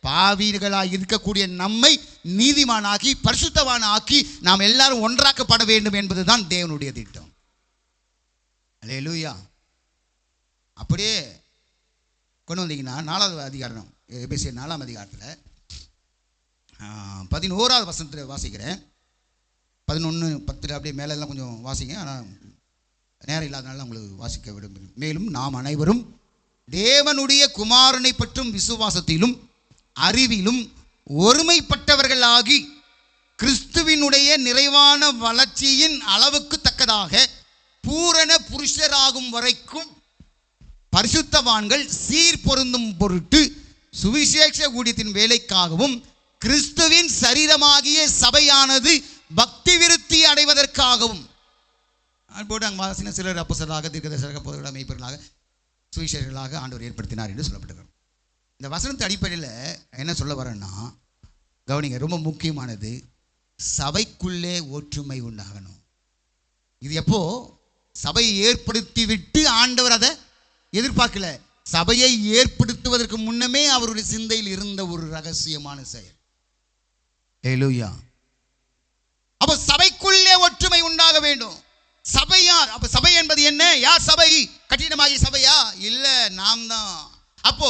பாவிகளாய் இருக்கக்கூடிய நம்மை நீதிமானாக்கி பரிசுத்தவானாக்கி நாம் எல்லாரும் ஒன்றாக்கப்பட வேண்டும் என்பதுதான் தேவனுடைய திட்டம். அல்லேலூயா. அப்படியே கொண்டு வந்தீங்கன்னா 4வது அதிகாரம், எபேசியர் 4ஆம் அதிகாரத்தில் 11வது வசனத்தில் வாசிக்கிறேன். 11:10 அப்படியே மேலே எல்லாம் கொஞ்சம் வாசிங்க. ஆனால் நேரம் இல்லாதனால உங்களுக்கு வாசிக்க விரும்புகிறேன். மேலும் நாம் அனைவரும் தேவனுடைய குமாரனை பற்றும் விசுவாசத்திலும் அறிவிலும் ஒருமைப்பட்டவர்களாகி கிறிஸ்துவினுடைய நிறைவான வளர்ச்சியின் அளவுக்கு தக்கதாக பூரண புருஷராகும் வரைக்கும் பரிசுத்தவான்கள் சீர் பொருந்தும் பொருட்டு சுவிசேஷ ஊழியத்தின் வேலைக்காகவும் கிறிஸ்துவின் சரீரமாகிய சபையானது பக்தி விருத்தி அடைவதற்காகவும் போட்டு சிலர் அப்போஸ்தலராக, தீர்க்கதரிசிகளாக, போதகர்களாக, மேய்ப்பர்களாக, சுவிசேஷகர்களாக ஆண்டவர் ஏற்படுத்தினார் என்று சொல்லப்பட்டிருக்கிறது. இந்த வசனத்து அடிப்படையில் என்ன சொல்ல வரேன்னா, கவனிங்க, ரொம்ப முக்கியமானது சபைக்குள்ளே ஒற்றுமை உண்டாகணும். இது எப்போ? சபையை ஏற்படுத்தி விட்டு ஆண்டவர் அதை எதிர்பார்க்கல. சபையை ஏற்படுத்துவதற்கு முன்னமே அவருடைய சிந்தையில் இருந்த ஒரு ரகசியமான செயல். ஹல்லேலூயா. அப்ப சபைக்குள்ளே ஒற்றுமை உண்டாக வேண்டும். சபை யார்? அப்ப சபை என்பது என்ன? யார் சபை? கட்டிடமாகிய சபையா? இல்ல, நாம் தான். அப்போ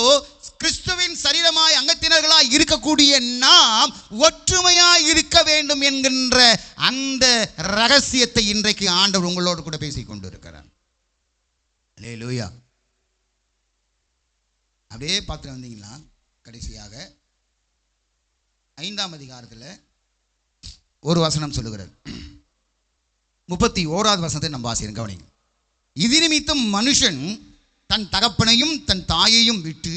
கிறிஸ்துவின் சரீரமாய் அங்கத்தினர்களாய் இருக்கக்கூடிய நாம் ஒற்றுமையாய் இருக்க வேண்டும் என்கின்ற அந்த ரகசியத்தை இன்றைக்கு ஆண்டவர் உங்களோடு கூட பேசிக் கொண்டிருக்கிறார். அல்லேலூயா. அப்படியே பார்த்து வந்தீங்கன்னா கடைசியாக 5ஆம் அதிகாரத்தில் ஒரு வசனம் சொல்லுகிறது. 31வது வசனத்தை நம்ம வாசிக்கிறோம். கவனிங்க. இது நிமித்தம் மனுஷன் தன் தகப்பனையும் தன் தாயையும் விட்டு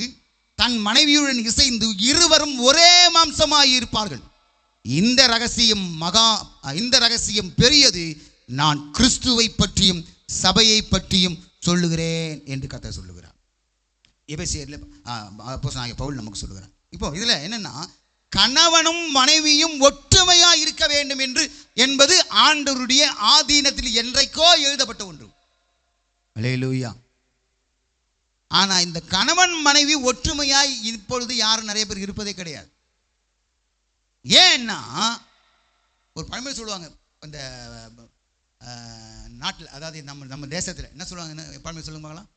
தன் மனைவியுடன் இசைந்து இருவரும் ஒரே மாம்சமாய் இருப்பார்கள். இந்த ரகசியம் பெரியது. நான் கிறிஸ்துவை பற்றியும் சபையை பற்றியும் சொல்லுகிறேன் என்று கர்த்தர் சொல்லுகிறார். எபேசியர்ல அப்போஸ்தலனாகிய பவுல் நமக்கு சொல்லுகிறார். இப்போ இதுல என்னன்னா, கணவனும் மனைவியும் ஒற்றுமையா இருக்க வேண்டும் என்பது ஆண்டவருடைய ஆதீனத்தில் என்றைக்கோ எழுதப்பட்ட ஒன்று. அல்லேலூயா. ஆனா இந்த கணவன் மனைவி ஒற்றுமையாய் இப்பொழுது யாரும் நிறைய பேர் இருப்பதே கிடையாது. ஏன்னா ஒரு பழமொழி சொல்லுவாங்க, இந்த நாட்டில், அதாவது நம்ம தேசத்தில் என்ன சொல்லுவாங்க? பழமொழி சொல்லுங்க பார்க்கலாம்.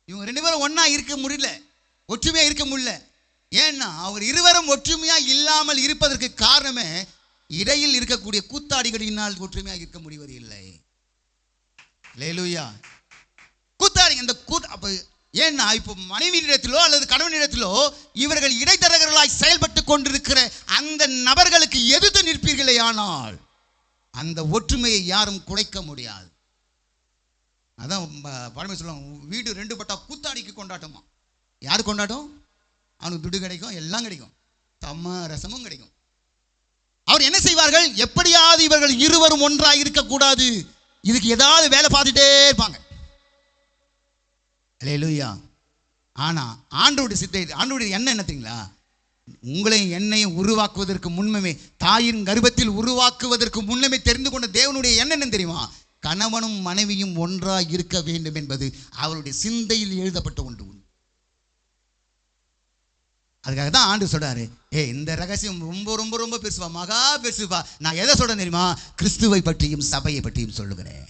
இவங்க 2 பேரும் ஒன்னா இருக்க முடியல, ஒற்றுமையா இருக்க முடியல. ஏன்னா அவர் இருவரும் ஒற்றுமையா இல்லாமல் இருப்பதற்கு காரணமே இடையில் இருக்கக்கூடிய கூத்தாடிகளினால் ஒற்றுமையாக இருக்க முடிவது இல்லை. அல்லேலூயா. கூத்தாடி அந்த அப்ப ஏன்னா இப்போ மனைவியிடத்திலோ அல்லது கணவனிடத்திலோ இவர்கள் இடைத்தரகர்களாய் செயல்பட்டு கொண்டிருக்கிற அந்த நபர்களுக்கு எதிர்த்து நிற்பீர்களே, ஆனால் அந்த ஒற்றுமையை யாரும் குறைக்க முடியாது. அதான் பழமை சொல்லுவாங்க, வீடு 2 பட்டா கூத்தாடிக்கு கொண்டாட்டமா. யாரு கொண்டாட்டம்? அவனுக்கு துடு கிடைக்கும், எல்லாம் கிடைக்கும், தம்ம ரசமும் கிடைக்கும். அவர் என்ன செய்வார்கள்? எப்படியாவது இவர்கள் இருவரும் ஒன்றாக இருக்கக்கூடாது, இதுக்கு ஏதாவது வேலை பார்த்துட்டே இருப்பாங்க. அல்லேலூயா. ஆனா ஆண்டவருடைய சித்தை, ஆண்டவருடைய என்ன தெரியுங்களா? உங்களை என்னையும் உருவாக்குவதற்கு முன்னமே, தாயின் கர்ப்பத்தில் உருவாக்குவதற்கு முன்னமே தெரிந்து கொண்ட தேவனுடைய எண்ணம் என்ன தெரியுமா? கணவனும் மனைவியும் ஒன்றாக இருக்க வேண்டும் என்பது அவருடைய சிந்தையில் எழுதப்பட்ட ஒன்று. அதுக்காக தான் ஆண்டு சொல்றாரு, இந்த ரகசியம் ரொம்ப ரொம்ப ரொம்ப பெருசுப்பா, மகா பெருசுப்பா. நான் எதை சொல்றேன் தெரியுமா? கிறிஸ்துவை பற்றியும் சபையை பற்றியும் சொல்லுகிறேன்.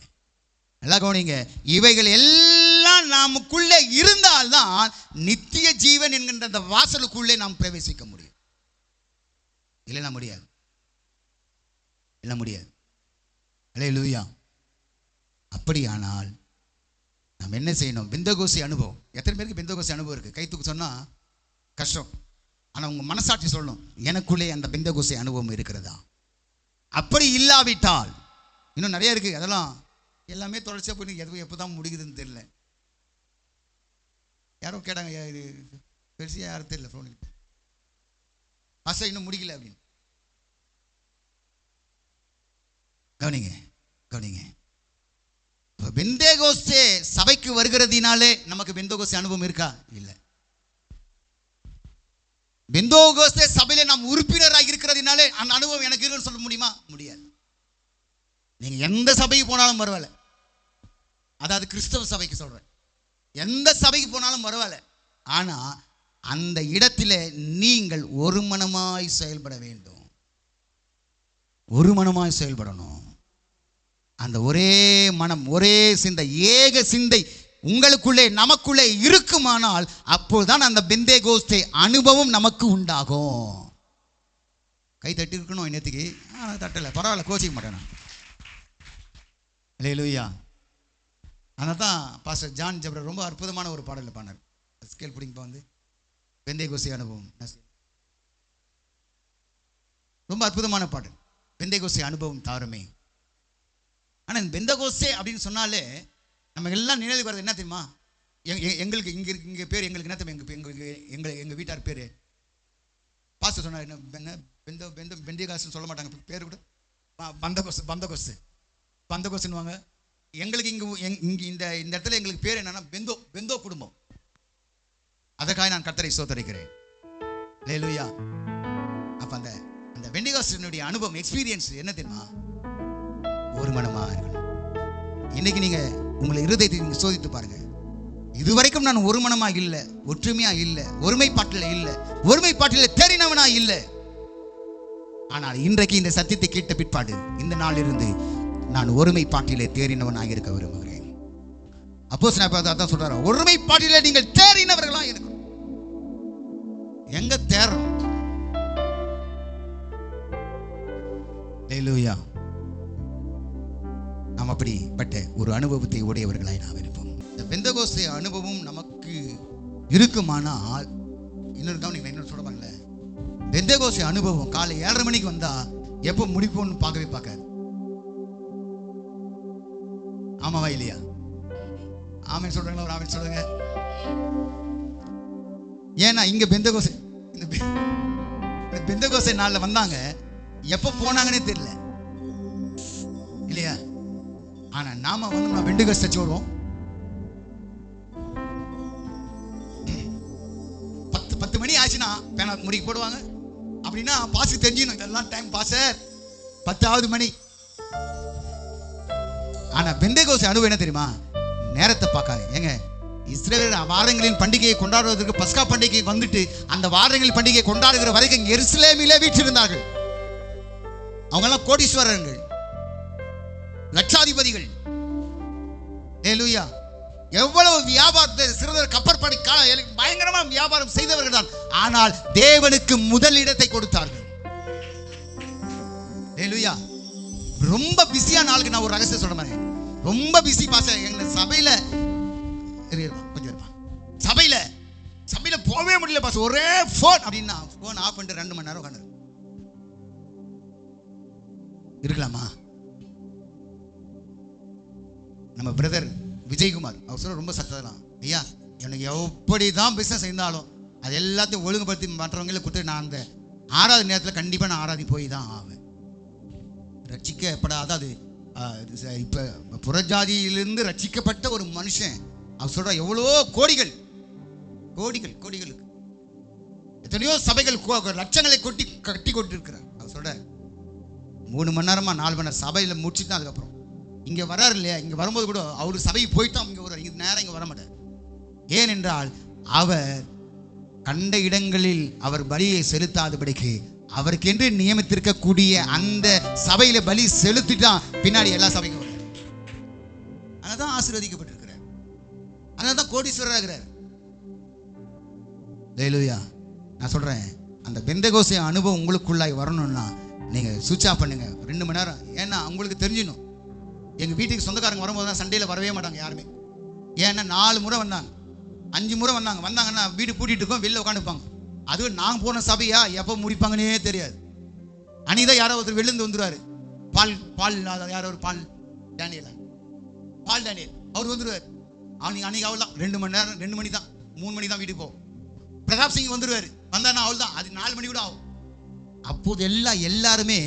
நல்லா கவனிங்க. இவைகள் எல்லாம் நமக்குள்ளே இருந்தால்தான் நித்திய ஜீவன் என்கின்ற அந்த வாசலுக்குள்ளே நாம் பிரவேசிக்க முடியும். இல்லைன்னா முடியாது, இல்லை முடியாது. அல்லேலூயா. அப்படியானால் நாம் என்ன செய்யணும்? பெந்தகோஸ்தே அனுபவம். எத்தனை பேருக்கு பெந்தகோஸ்தே அனுபவம் இருக்குது? கை தூக்கு சொன்னால் கஷ்டம். ஆனால் உங்கள் மனசாட்சி சொல்லணும், எனக்குள்ளே அந்த பெந்தகோஸ்தே அனுபவம் இருக்கிறதா? அப்படி இல்லாவிட்டால் இன்னும் நிறைய இருக்குது. அதெல்லாம் எல்லாமே தொடர்ச்சியாக போய் எதுவும் எப்போ தான் முடிக்குதுன்னு தெரியல. யாரோ கேட்டாங்க, இது பெருசாக யாரும் தெரியல ஃபோன் ஆசை இன்னும் முடிக்கல அப்படின்னு. கவனிங்க கவனிங்க. பெந்தேகோஸ்தே சபைக்கு வருகிறதினாலே நமக்கு பெந்தேகோஸ்தே அனுபவம் இருக்கா? இல்லை. பெந்தேகோஸ்தே சபையிலே நாம் உறுப்பினராக இருக்கிறதினாலே அந்த அனுபவம் எனக்கு இருக்குன்னு சொல்ல முடியுமா? முடியாது. நீங்க எந்த சபைக்கு போனாலும் பரவாயில்ல, அதாவது கிறிஸ்தவ சபைக்கு சொல்றேன், எந்த சபைக்கு போனாலும் பரவாயில்ல, ஆனா அந்த இடத்திலே நீங்கள் ஒரு மனமாய் செயல்பட வேண்டும். ஒரு மனமாய் செயல்படணும். அந்த ஒரே மனம், ஒரே சிந்தை, ஏக சிந்தை உங்களுக்குள்ளே நமக்குள்ளே இருக்குமானால் அப்போதுதான் அந்த பெந்தேகோஸ்தே அனுபவம் நமக்கு உண்டாகும். கை தட்டி இருக்கணும். இன்னத்துக்கு தட்டலை, பரவாயில்ல, கோச்சிக்க மாட்டேன். அல்லேலூயா. அதனால தான் பாஸ்டர் ஜான் ஜெபரர் ரொம்ப அற்புதமான ஒரு பாடலில் பாடினார். ஸ்கேல் பிடிங்க வந்து பெந்தேகோஸ்தே அனுபவம், ரொம்ப அற்புதமான பாடல். பெந்தேகோஸ்தே அனுபவம் தாருமே. ஆனால் இந்த பெந்தேகோஸ்தே அப்படின்னு சொன்னாலே நம்ம எல்லாம் நினைவுக்கு வர்றது என்ன தெரியுமா? எங்களுக்கு இங்கே பேர் எங்களுக்கு என்ன தெரியும்? எங்கள் வீட்டார் பேர் பாஸ்டர் சொன்னார், என்ன பெந்தேகாஸ்ன்னு சொல்ல மாட்டாங்க பேர் கூட, பந்தகோஸ்துன்னுவாங்க. எங்களுக்கு இங்கே இந்த இடத்துல எங்களுக்கு பேர் என்னன்னா பெந்தோ குடும்பம். அதற்காக நான் கர்த்தரை ஸ்தோத்திரிக்கிறேன். அல்லேலூயா. அப்ப அந்த பெந்தேகாஸ்தினுடைய அனுபவம், எக்ஸ்பீரியன்ஸ் என்ன தெரியுமா? ஒரு மனமா இருக்கணும். இன்னைக்கு நீங்க உங்களை இருதயத்தை நீங்க சோதித்து பாருங்க. இதுவரைக்கும் நான் ஒரு மனமா இல்லை, ஒற்றுமையா இல்லை, ஒருமைப்பாட்டில் இல்லை, ஒருமைப்பாட்டில் தேறினவனா இல்லை. ஆனால் இன்றைக்கு இந்த சத்தியத்தை கேட்ட பிற்பாடு இந்த நாள் இருந்து நான் ஒருமைப்பாட்டிலே தேறினவனாக இருக்க விரும்புகிறேன். அப்போஸ்தலன் அதான் சொல்றாரு, ஒருமைப்பாட்டிலே நீங்கள் தேறினவர்களா இருக்கணும். எங்க தேறணும்? அல்லேலூயா. நாம் அப்படிப்பட்ட ஒரு அனுபவத்தை உடையவர்களாய் நாம் இருப்போம். இந்த பெந்தகோஸ்தே அனுபவம் நமக்கு இருக்குமானால், இன்னொரு கவனிங்க, இன்னொரு சொல்லுவாங்களே, பெந்தகோஸ்தே அனுபவம் காலை 7:30 மணிக்கு வந்தா எப்போ முடிப்போம்னு பார்க்காது. ஆமாவா இல்லையா? ஆமென் சொல்றாங்களா? ஒரு ஆமென் சொல்லுங்க. ஏன்னா இங்க பெந்தகோஸ்தே, இந்த பெந்தகோஸ்தே நாள்ல வந்தாங்க, எப்போ போனாங்கன்னே தெரியல இல்லையா? ஆனா நாம வந்து நான் பெந்தகோஸ்தே சர்ச் வருவோம். 10 மணி ஆச்சுன்னா பேனா முடிக்க போடுவாங்க. அப்படின்னா பாஸ் தெரிஞ்சிடும், இதெல்லாம் டைம் பாஸர் 10வது மணி. ஆனா பெந்தேகோஸ்தே அனுபவம் என்ன தெரியுமா? நேரத்தை பார்க்காது. ஏங்க, இஸ்ரவேல் வாரங்களின் பண்டிகையை கொண்டாடுவதற்கு பஸ்கா பண்டிகை வந்துட்டு அந்த வாரங்களின் பண்டிகையை கொண்டாடுகிற வரைக்கும் எருசலேமிலே வீற்றிருந்தார்கள். அவங்க எல்லாம் கோடீஸ்வரர்கள், லட்சாதிபதிகள். அல்லேலூயா. எவ்வளவு வியாபாரத்தை சிறந்த கப்பற்படை பயங்கரமா வியாபாரம் செய்தவர்கள் தான். ஆனால் தேவனுக்கு முதல் இடத்தை கொடுத்தார்கள். அல்லேலூயா. ரொம்ப பிஸியான ஆளுக்கு நான் ஒரு ரகசியம் சொல்ல மாதிரி, ரொம்ப பிஸி பாஸ்டர். எங்க சபையில கொஞ்சம் சபையில போகவே முடியல பாஸ்டர், ஒரே போன் அப்படின்னா போன் ஆஃப் பண்ணிட்டு 2 மணி நேரம் உட்காந்து இருக்கலாமா? நம்ம பிரதர் விஜயகுமார் அவர் சொல்ல ரொம்ப சத்தலாம், ஐயா எனக்கு எப்படிதான் பிசினஸ் இருந்தாலும் அது எல்லாத்தையும் ஒழுங்குபடுத்தி மற்றவங்களை கொடுத்து நான் அந்த 6வது நேரத்தில் கண்டிப்பா நான் ஆராதி போய் தான் ஆவேன். ரட்சிக்கப்படாத, அது இப்ப புறஜாதியிலிருந்து ரட்சிக்கப்பட்ட ஒரு மனுஷன் அவர் சொல்ற எவ்வளோ கோடிகளுக்கு எத்தனையோ சபைகள் லட்சங்களை கட்டி கொண்டிருக்கிறார். அவர் சொல்ற 3 மணி நேரமா 4 மணி நேரம் சபையில் முடிச்சுட்டு தான் அதுக்கப்புறம் இங்கே வராரு இல்லையா, இங்கே வரும்போது கூட அவர் சபைக்கு போயிட்டு இங்கே வர்றார். இது நேரம் இங்கே வர மாட்டார். ஏனென்றால் அவர் கண்ட இடங்களில் அவர் பலியை செலுத்தாதபடிக்கு அவருக்கென்று நியமித்திருக்கக்கூடிய அந்த சபையில பலி செலுத்திட்டான் பின்னாடி எல்லா சபைக்கும் வர்றார். அதான் ஆசீர்வதிக்கப்பட்டிருக்கிறார். அதனால்தான் கோடீஸ்வரர் ஆகிறார். ஹல்லேலூயா. நான் சொல்றேன், அந்த பெந்தகோஸ்தே அனுபவம் உங்களுக்குள்ளாய் வரணும்னா நீங்க சுவிட்ச் ஆஃப் பண்ணுங்க 2 மணி நேரம். ஏன்னா உங்களுக்கு தெரிஞ்சிடணும். எங்க வீட்டுக்கு சொந்தக்காரங்க வரும்போது தான் சண்டையில் வரவே மாட்டாங்க யாருமே. ஏன்னா 4 முறை வந்தாங்க, 5 முறை வந்தாங்கன்னா வீடு பூட்டிட்டு இருக்கோம், வெளில உட்காந்துப்பாங்க. அதுவும் நாங்கள் போன சபையா எப்போ முடிப்பாங்கன்னே தெரியாது. அன்னைக்குதான் யாரோ ஒருத்தர் வெளிலேருந்து வந்துடுவார். பால் யாரோ ஒரு பால் டேனியல் அவர் வந்துடுவார். அன்னைக்கு அவள் தான் 2 மணி நேரம், 2 மணி தான், 3 மணி தான் வீட்டுக்கு போவோம். பிரதாப் சிங் வந்துடுவார். வந்தானா அவள் தான், அது 4 மணி கூட ஆகும். அப்போது எல்லாருமே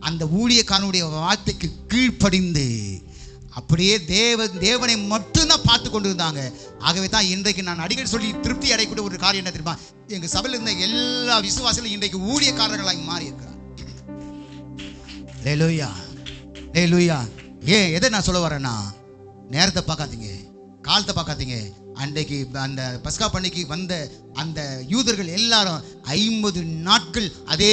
அந்த ஊழியக்காரனுடைய வார்த்தைக்கு கீழ்ப்படிந்து அப்படியே தேவனை மட்டும்தான் பார்த்து கொண்டு இருந்தாங்க. ஆகவே தான் இன்றைக்கு நான் அடிக்கடி சொல்லி திருப்தி அடையக்கூடிய ஒரு காரியம் என்ன தெரியுமா, எங்க சபையில் இருந்த எல்லா விசுவாசிகளும் இன்றைக்கு ஊழியக்காரர்களாக மாறி இருக்கிறார். ஹல்லேலூயா, ஹல்லேலூயா. எதை நான் சொல்ல வரேன்னா, நேரத்தை பார்க்காதீங்க, காலத்தை பார்க்காதீங்க. அன்றைக்கு அந்த பஸ்கா பண்டிகைக்கு வந்த அந்த யூதர்கள் எல்லாரும் 50 நாட்கள் அதே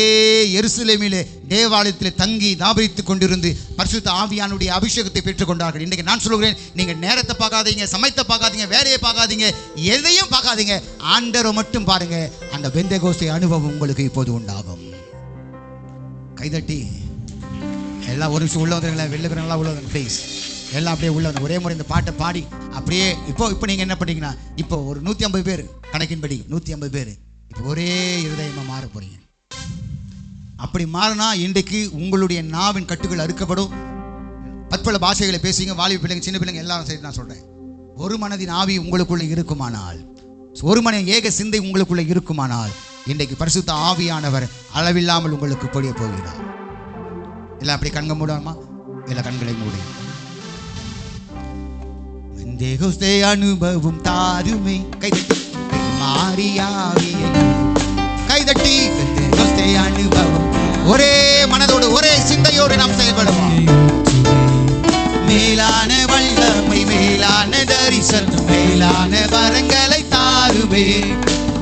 எருசலேமிலே தேவாலயத்தில் தங்கி தாபரித்துக் கொண்டிருந்து பரிசுத்த ஆவியானுடைய அபிஷேகத்தை பெற்றுக்கொண்டார்கள். இன்றைக்கு நான் சொல்கிறேன், நீங்க நேரத்தை பார்க்காதீங்க, சமயத்தை பார்க்காதீங்க, வேலையை பார்க்காதீங்க, எதையும் பார்க்காதீங்க, ஆண்டவரை மட்டும் பாருங்க. அந்த பெந்தகோஸ்தே அனுபவம் உங்களுக்கு இப்போது உண்டாகும். கைதட்டி எல்லாம் ஒரு நிமிஷம் உள்ள வந்துருங்களா, வெளில உள்ள வந்து ப்ளீஸ் எல்லாம் அப்படியே உள்ள வந்து ஒரே முறை இந்த பாட்டை பாடி அப்படியே இப்போ நீங்கள் என்ன பண்ணீங்கன்னா, இப்போ ஒரு 150 பேர் கணக்கின்படி 150 பேர் இப்போ ஒரே இருதயமாக மாற போறீங்க. அப்படி மாறினா இன்றைக்கு உங்களுடைய நாவின் கட்டுகள் அறுக்கப்படும். பற்பல பாஷைகளை பேசுங்க. வாலிப பிள்ளைங்க, சின்ன பிள்ளைங்க எல்லாரும் சரி நான் சொல்கிறேன், ஒரு மனதின் ஆவி உங்களுக்குள்ள இருக்குமானால், ஒரு மன ஏக சிந்தை உங்களுக்குள்ள இருக்குமானால், இன்றைக்கு பரிசுத்த ஆவியானவர் அளவில்லாமல் உங்களுக்கு பொழிய போகிறார். இல்லை அப்படி கண்க மூடாமா, இல்லை கண்களை மூடி. பெந்தகோஸ்தே அனுபவம் தாருமே, கைதட்டி மாரியாவியே கைதட்டி. பெந்தகோஸ்தே அனுபவம், ஒரே மனதோடு ஒரே சிந்தையோடு நாம் செயல்படுவோம். மேலான வல்லமை, மேலான தரிசனம், மேலான வரங்களை தாருமே.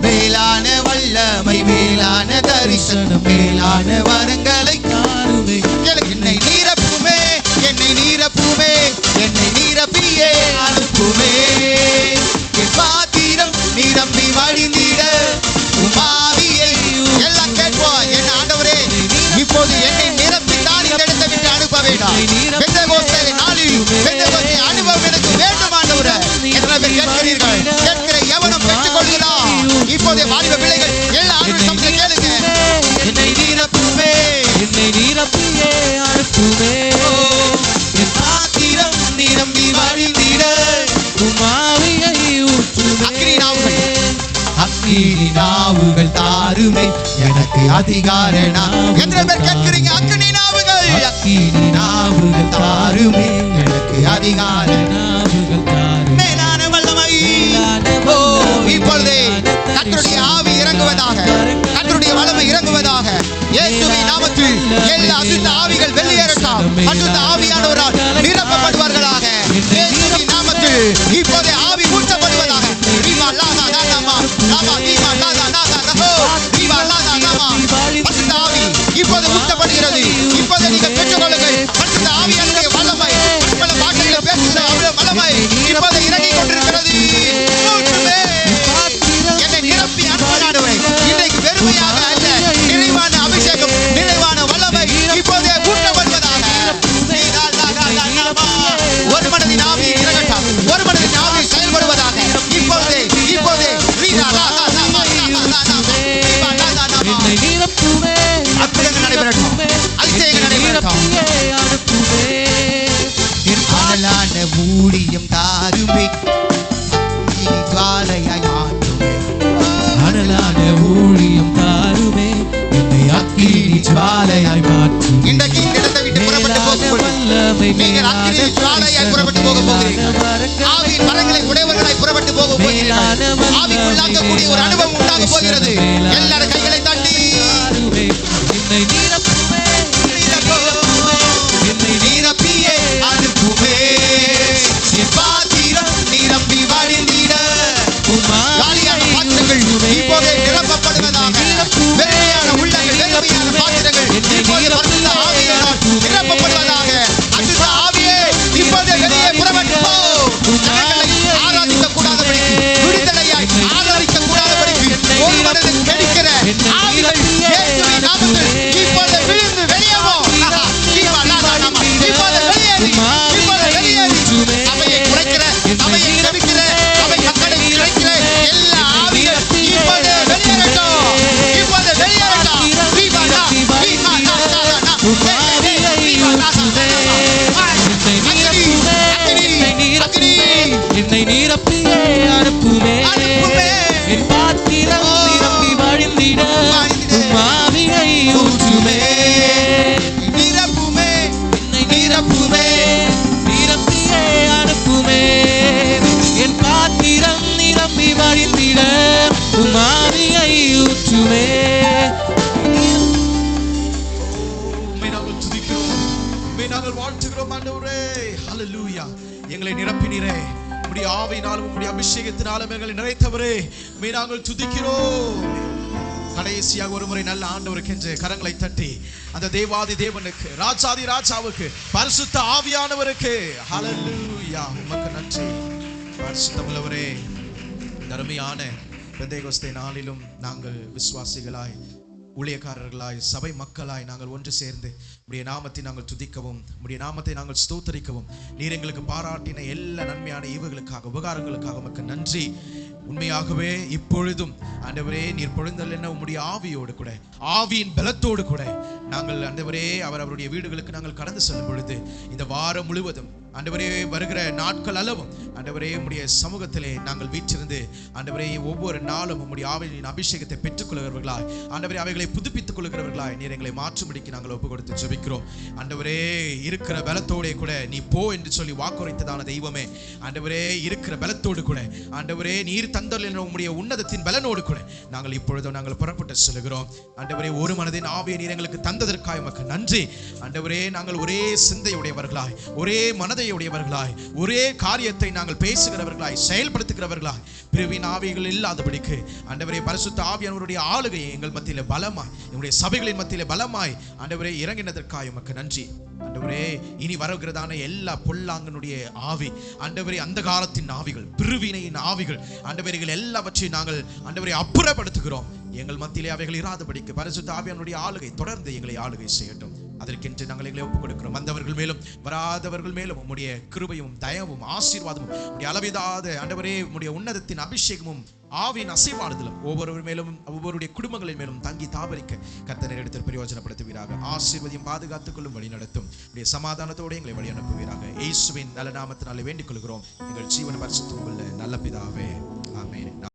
மேலான வல்லமை, மேலான தரிசனம், மேலான வரங்களை தாருமே. என்னை நீரப்புமே, என்னை நீரப்புமே, என்னை நீரப்பியே அனுப்புமே. என் பாத்திரம் நிரம்பி வழிந்திட உமாவியை எல்லாம் கேட்போம். என் ஆண்டவரே, இப்போது என்னை நிரப்பித்தான் இந்த இடத்தை விட்டு அனுப்ப வேண்டாம். பெந்தகோஸ்தே நாளில் பெந்தகோஸ்தே அனுபவம் எனக்கு வேண்டும் ஆண்டவரே. எத்தனை பேர் கேட்கிறீர்கள்? கேட்கிற எவனும் பெற்றுக் கொள்கிறான். இப்போதே வாலிப பிள்ளைகள் எல்லா ஆண்டு சமயத்தை கேளுங்க. என்னை நீரப்புமே, என்னை நீரப்பியே அனுப்புமே. என் பாத்திரம் நிரம்பி வழிந்திட உமாவியை ஊற்றுமே. அக்கினி நாவுகள் தாருமே, எனக்கு அதிகார நாவுகள். எத்தனை பேர் கேட்கிறீங்க? அக்கினி நாவுகள், அக்கினி நாவுகள் தாருமே, எனக்கு அதிகார நாவுகள் தாருமே. மேலான வல்லமை, இப்பொழுதே கர்த்தருடைய ஆவி இறங்குவதாக, கர்த்தருடைய வல்லமை இறங்குவதாக. இயேசுவின் நாமத்தில் எல்லா அசுத்த ஆவிகள் வெளியேறட்டும். அசுத்த ஆவியானவரால் நிரப்பப்படுவார்களாக. இயேசுவின் நாமத்தில் இப்போதே ஆவி ஊற்றப்படுவதாக. பரிசுத்த ஆவி இப்போது ஊற்றப்படுகிறது. இப்போது நீங்கள் பெற்றுக்கொள்ளுங்கள். பரிசுத்த ஆவியானுடைய வல்லமை, பல பாஷைகளை பேசுகிற வல்லமை இப்போது இறங்கிக் கொண்டிருக்கிறது. என்னை நிரப்பி அனுப்பினானவரை இன்றைக்கு வெறுமையாக அல்ல, நிறைவான அபிஷேகம், நிறைவான வல்லமை இப்போதே ஊற்றப்படுவதாக. ஒரு மனதின் ஆவி இறங்கட்டும், ஒரு மனதின் ஆவி செயல்படுவதாக. இப்போதே இப்போதே அற்புதங்கள் நடைபெறட்டும், அதிசயங்கள் நடைபெறட்டும். அனலான ஊழியம் தாருமே, ஜுவாலையாய் மாற்றுமே. அனலான ஊழியம் தாருமே, என்னை அக்கினி ஜுவாலையாய் மாற்றுமே. இன்றைக்கு இந்த இடத்தை விட்டு புறப்பட்டு போகும்போது நீங்கள் அக்கினி ஜுவாலையாய் புறப்பட்டு போக போகிறீர்கள். ஆவியின் மரங்களை உடையவர்களாய் புறப்பட்டு போக போகிறீர்கள். ஆவிக்குள்ளாக்கக்கூடிய ஒரு அனுபவம் உண்டாக போகிறது. எல்லாரும் பாத்திரம் நிரம்பி வழிந்திட ஆவியை ஊற்றுமே. நிரப்புமே, என்னை நிரப்புமே, நிரப்பியே அனுப்புமே. என் பாத்திரம் நிரம்பி வழிந்திட ஆவியை ஊற்றுமே. நாங்கள் வாழ்த்துகிறோம் ஆண்டவரே. ஹல்லேலூயா. எங்களை நிரப்பினீரே, உம்முடைய ஆவியினாலும் உம்முடைய அபிஷேகத்தினாலும் எங்களை நிறைத்தவரே, நாங்கள் துதிக்கிறோம். கடைசியாக ஒரு முறை நல்ல ஆண்டவருக்கு கரங்களை தட்டி அந்த தேவாதி தேவனுக்கு, ராஜாதி ராஜாவுக்கு, பரிசுத்த ஆவியானவருக்கு ஹல்லேலூயா, உமக்கு நன்றி. பரிசுத்தமுள்ளவரே, அருமையான பெந்தேகோஸ்தே நாளிலும் நாங்கள் விசுவாசிகளாய், ஊழியக்காரர்களாய், சபை மக்களாய் நாங்கள் ஒன்று சேர்ந்து உடைய நாமத்தை நாங்கள் துதிக்கவும், உடைய நாமத்தை நாங்கள் ஸ்தோத்தரிக்கவும், நீர் எங்களுக்கு பாராட்டின எல்லா நன்மையான ஈவுகளுக்காக, உபகாரங்களுக்காக உமக்கு நன்றி. உண்மையாகவே இப்பொழுதும் ஆண்டவரே, நீர் பொழுந்தல் என்ன உம்முடைய ஆவியோடு கூட, ஆவியின் பலத்தோடு கூட நாங்கள் ஆண்டவரே அவருடைய வீடுகளுக்கு நாங்கள் கடந்து செல்லும் பொழுது, இந்த வாரம் முழுவதும் ஆண்டவரே வருகிற நாட்கள் அளவும் ஆண்டவரே உம்முடைய சமூகத்திலே நாங்கள் வீற்றிருந்து ஆண்டவரே ஒவ்வொரு நாளும் உம்முடைய ஆவியின் அபிஷேகத்தை பெற்றுக்கொள்கிறவர்களாய், ஆண்டவரே அவைகளை புதுப்பித்துக் கொள்கிறவர்களாய் நீர் எங்களை மாற்றும்படிக்கு நாங்கள் ஒப்பு கொடுத்து ஜெபிக்கிறோம். ஆண்டவரே இருக்கிற பலத்தோடே கூட நீ போ என்று சொல்லி வாக்குரைத்ததான தெய்வமே, ஆண்டவரே இருக்கிற பலத்தோடு கூட ஆண்டவரே நீர் தந்தல் உம்முடைய உன்னதத்தின் பலனோடு கூட நாங்கள் இப்பொழுதும் நாங்கள் புறப்பட்டு செல்கிறோம். ஆண்டவரே ஒரு மனதின் ஆவியை நீர் எங்களுக்கு தந்ததற்காக உமக்கு நன்றி. ஆண்டவரே நாங்கள் ஒரே சிந்தையுடையவர்களாய், ஒரே மனதையுடையவர்களாய், ஒரே காரியத்தை நாங்கள் பேசுகிறவர்களாய், செயல்படுத்துகிறவர்களாய், பிரிவின் ஆவிகள் இல்லாதபடிக்கு ஆண்டவரே பரிசுத்த ஆவியானவருடைய ஆளுகையை எங்கள் மத்தியிலே பலமாய், எங்களுடைய சபைகளின் மத்தியிலே பலமாய் ஆண்டவரே இறங்கினதற்காக உமக்கு நன்றி. ஆண்டவரே இனி வருகிறதான எல்லா பொல்லாங்கனுடைய ஆவி, ஆண்டவரே அந்த காலத்தின் ஆவிகள், பிரிவினையின் ஆவிகள், ஆண்டவரைகள் எல்லாவற்றையும் நாங்கள் ஆண்டவரை அப்புறப்படுத்துகிறோம். எங்கள் மத்தியிலே அவைகள் இராதபடிக்கு பரிசுத்த ஆவியானுடைய ஆளுகை தொடர்ந்து எங்களை ஆளுகை செய்யட்டும். அதற்கென்று நாங்கள் எங்களை ஒப்புக் கொடுக்கிறோம். வந்தவர்கள் மேலும் வராதவர்கள் மேலும் உம்முடைய கிருபையும் தயவும் ஆசீர்வாதமும் உம்முடைய அளவிடாத ஆண்டவரே உம்முடைய உன்னதத்தின் அபிஷேகமும் ஆவியின் அசைவாடுதலும் ஒவ்வொருவர் மேலும் ஒவ்வொருடைய குடும்பங்களின் மேலும் தங்கி தாபரிக்க கர்த்தர் எடுத்து பிரயோஜனப்படுத்துவீராக. ஆசீர்வதியும் பாதுகாத்துக் கொள்ளும் வழி நடத்தும் உடைய சமாதானத்தோடு எங்களை வழி அனுப்புவீராக. இயேசுவின் நல்ல நாமத்தினாலே வேண்டிக் கொள்கிறோம் எங்கள் ஜீவன பரிசுத்தமுள்ள நல்ல பிதாவே, ஆமென்.